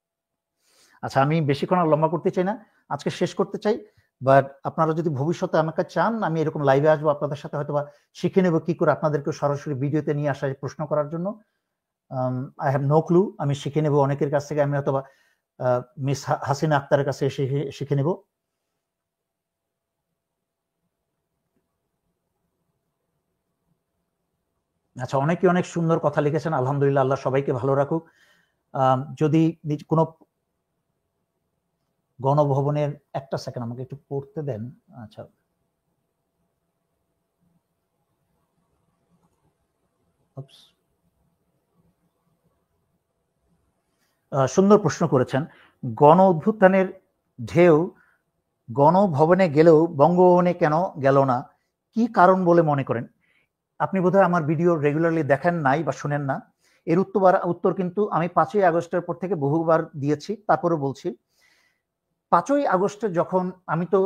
আচ্ছা, আমি বেশিক্ষণ আর লম্বা করতে চাই না, আজকে শেষ করতে চাই। বাট আপনারা যদি ভবিষ্যতে আমাকে চান, আমি এরকম লাইভে আসবো, আপনাদের সাথে হয়তো বা শিখে নেব কি করে আপনাদেরকে সরাসরি ভিডিওতে নিয়ে আসা প্রশ্ন করার জন্য। আই হ্যাভ নো ক্লু, আমি শিখে নেব অনেকের কাছ থেকে, আমি হয়তো বা মিস হাসিনা আক্তারের কাছে এসে শিখে নেব। আচ্ছা, অনেকে অনেক সুন্দর কথা লিখেছেন, আলহামদুলিল্লাহ, আল্লাহ সবাইকে ভালো রাখুক। যদি কোনো গণভবনের, একটা সেকেন্ড আমাকে একটু পড়তে দেন। আচ্ছা, সুন্দর প্রশ্ন করেছেন। গণ অভ্যুত্থানের ঢেউ গণভবনে গেলেও বঙ্গভবনে কেন গেল না, কি কারণ বলে মনে করেন? আপনি বোধহয় আমার ভিডিও রেগুলারলি দেখেন নাই বা শুনেন না। এর উত্তর কিন্তু আমি 5ই আগস্টের পর থেকে বহুবার দিয়েছি, তারপরে বলছি। 5ই আগস্টে যখন, আমি তো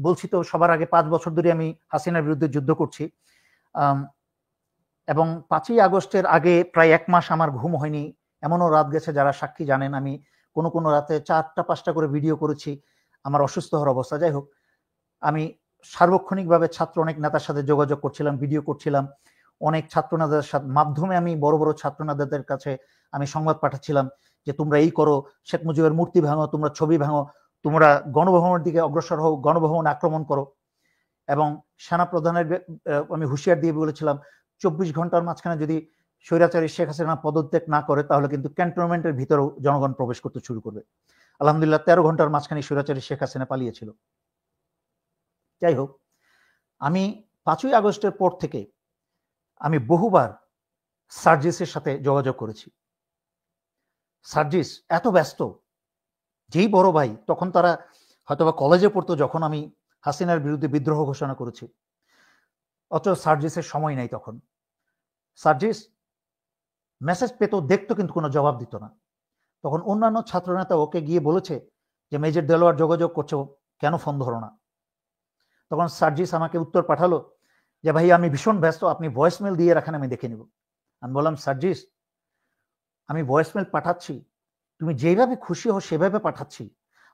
বলছি তো সবার আগে 5 বছর ধরে আমি হাসিনার বিরুদ্ধে যুদ্ধ করছি, এবং 5ই আগস্টের আগে প্রায় 1 মাস আমার ঘুম হয়নি, এমনও রাত গেছে, যারা সাক্ষী জানেন। আমি কোনো রাতে 4টা-5টা করে ভিডিও করেছি আমার অসুস্থ হওয়ার অবস্থা। যাই হোক, আমি সার্বক্ষণিকভাবে ছাত্র অনেক নেতার সাথে যোগাযোগ করছিলাম, ভিডিও করছিলাম, অনেক ছাত্র নেতাদের সাথে মাধ্যমে আমি বড় বড় ছাত্র নেতাদের কাছে আমি সংবাদ পাঠাচ্ছিলাম যে তোমরা এই করো, শেখ মুজিবের মূর্তি ভাঙো, তোমরা ছবি ভাঙো, তোমরা গণভবনের দিকে অগ্রসর হও, গণভবন আক্রমণ করো। এবং সেনা প্রধানের আমি হুঁশিয়ার দিয়ে বলেছিলাম 24 ঘন্টার মাঝখানে যদি স্বৈরাচারী শেখ হাসিনা পদত্যাগ না করে তাহলে কিন্তু ক্যান্টনমেন্টের ভিতরেও জনগণ প্রবেশ করতে শুরু করবে। আলহামদুলিল্লাহ 13 ঘন্টার মাঝখানে স্বৈরাচারী শেখ হাসিনা পালিয়েছিল। যাই হোক, আমি 5ই আগস্টের পর থেকে আমি বহুবার সার্জিসের সাথে যোগাযোগ করেছি। সার্জিস এত ব্যস্ত, যেই বড় ভাই, তখন তারা হয়তোবা কলেজে পড়তো যখন আমি হাসিনার বিরুদ্ধে বিদ্রোহ ঘোষণা করেছি, অথচ সার্জিসের সময় নাই তখন। সার্জিস মেসেজ পেত, দেখতো, কিন্তু কোনো জবাব দিত না। তখন অন্যান্য ছাত্রনেতা ওকে গিয়ে বলেছে যে মেজর দেলোয়ার যোগাযোগ করছে, কেন ফোন ধরো না? তখন সার্জিস আমাকে উত্তর পাঠালো যে ভাই আমি ভীষণ ব্যস্ত, আপনি ভয়েসমেল দিয়ে রাখেন, আমি দেখে নিব। আমি বললাম সার্জিস, আমি ভয়েসমেল পাঠাচ্ছি, তুমি যেভাবে খুশি হও সেভাবে পাঠাচ্ছি,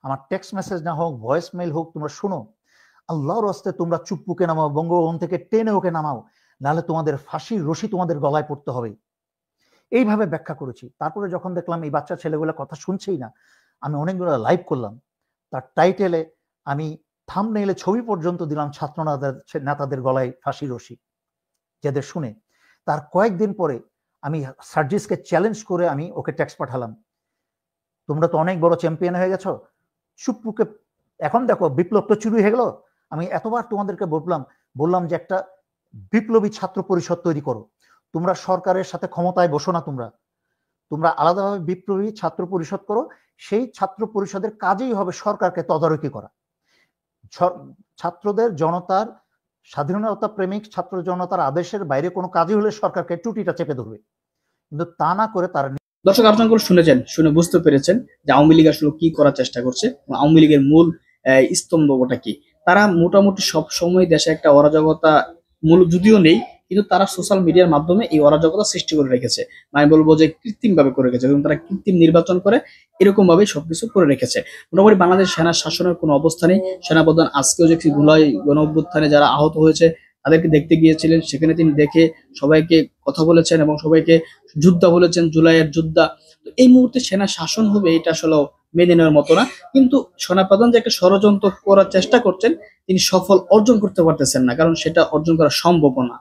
আমার টেক্সট মেসেজ না হোক, ভয়েসমেল হোক, তোমরা শুনো, আল্লাহর রাস্তে তোমরা চুপ্পুকে নামাও, বঙ্গভবন থেকে টেনে ওকে নামাও, নাহলে তোমাদের ফাঁসির রশি তোমাদের গলায় পড়তে হবে। এইভাবে ব্যাখ্যা করেছি। তারপরে যখন দেখলাম এই বাচ্চা ছেলেগুলো কথা শুনছেই না, আমি অনেকগুলো লাইভ করলাম, তার টাইটেলে আমি থাম্বনেইলে ছবি পর্যন্ত দিলাম ছাত্র নেতাদের গলায় ফাঁসি রশি, যাদের শুনে। তার কয়েকদিন পরে আমি সার্জিসকে চ্যালেঞ্জ করে আমি ওকে টেক্সট পাঠালাম, তোমরা তো অনেক বড় চ্যাম্পিয়ন হয়ে গেছো, চুপ্পুকে এখন দেখো বিপ্লব তো চুরি হয়ে গেল। আমি এতবার তোমাদেরকে বললাম যে একটা বিপ্লবী ছাত্র পরিষদ তৈরি করো, তোমরা সরকারের সাথে ক্ষমতায় বসো না, তোমরা আলাদাভাবে বিপ্লবী ছাত্র পরিষদ করো, সেই ছাত্র পরিষদের কাজেই হবে সরকারকে তদারকি করা। ছাত্রদের, জনতার, স্বাধীনতা প্রেমিক ছাত্র জনতার আদেশের বাইরে কোনো কাজই হলে সরকারকে টুটিটা চেপে ধরবে, কিন্তু তা না করে তারা দর্শক আপনারা শুনেছেন, শুনে বুঝতে পেরেছেন যে আওয়ামী লীগ আসলে কি করার চেষ্টা করছে এবং আওয়ামী লীগের মূল স্তম্ভটা কি। তারা মোটামুটি সব সময় দেশে একটা অরাজকতা মূল যদিও নেই, কিন্তু তারা সোশ্যাল মিডিয়ার মাধ্যমে এই অরাজকতা সৃষ্টি করে রেখেছে। আমি বলবো যে কৃত্রিম ভাবে করে রেখেছে এবং তারা কৃত্রিম নির্বাচন করে এরকম ভাবে সবকিছু করে রেখেছে। মোটামুটি বাংলাদেশ সেনা শাসনের কোনো অবস্থা নেই। সেনাপ্রধান আজকেও যে জুলাই গণ অভ্যুত্থানে যারা আহত হয়েছে তাদেরকে দেখতে গিয়েছিলেন, সেখানে তিনি দেখে সবাইকে কথা বলেছেন এবং সবাইকে যোদ্ধা বলেছেন, জুলাইয়ের যোদ্ধা। তো এই মুহূর্তে সেনা শাসন হবে এটা আসলে মেনে নেওয়ার মতো না। কিন্তু সেনাপ্রধান যে একটা ষড়যন্ত্র করার চেষ্টা করছেন তিনি সফল অর্জন করতে পারতেছেন না, কারণ সেটা অর্জন করা সম্ভব না।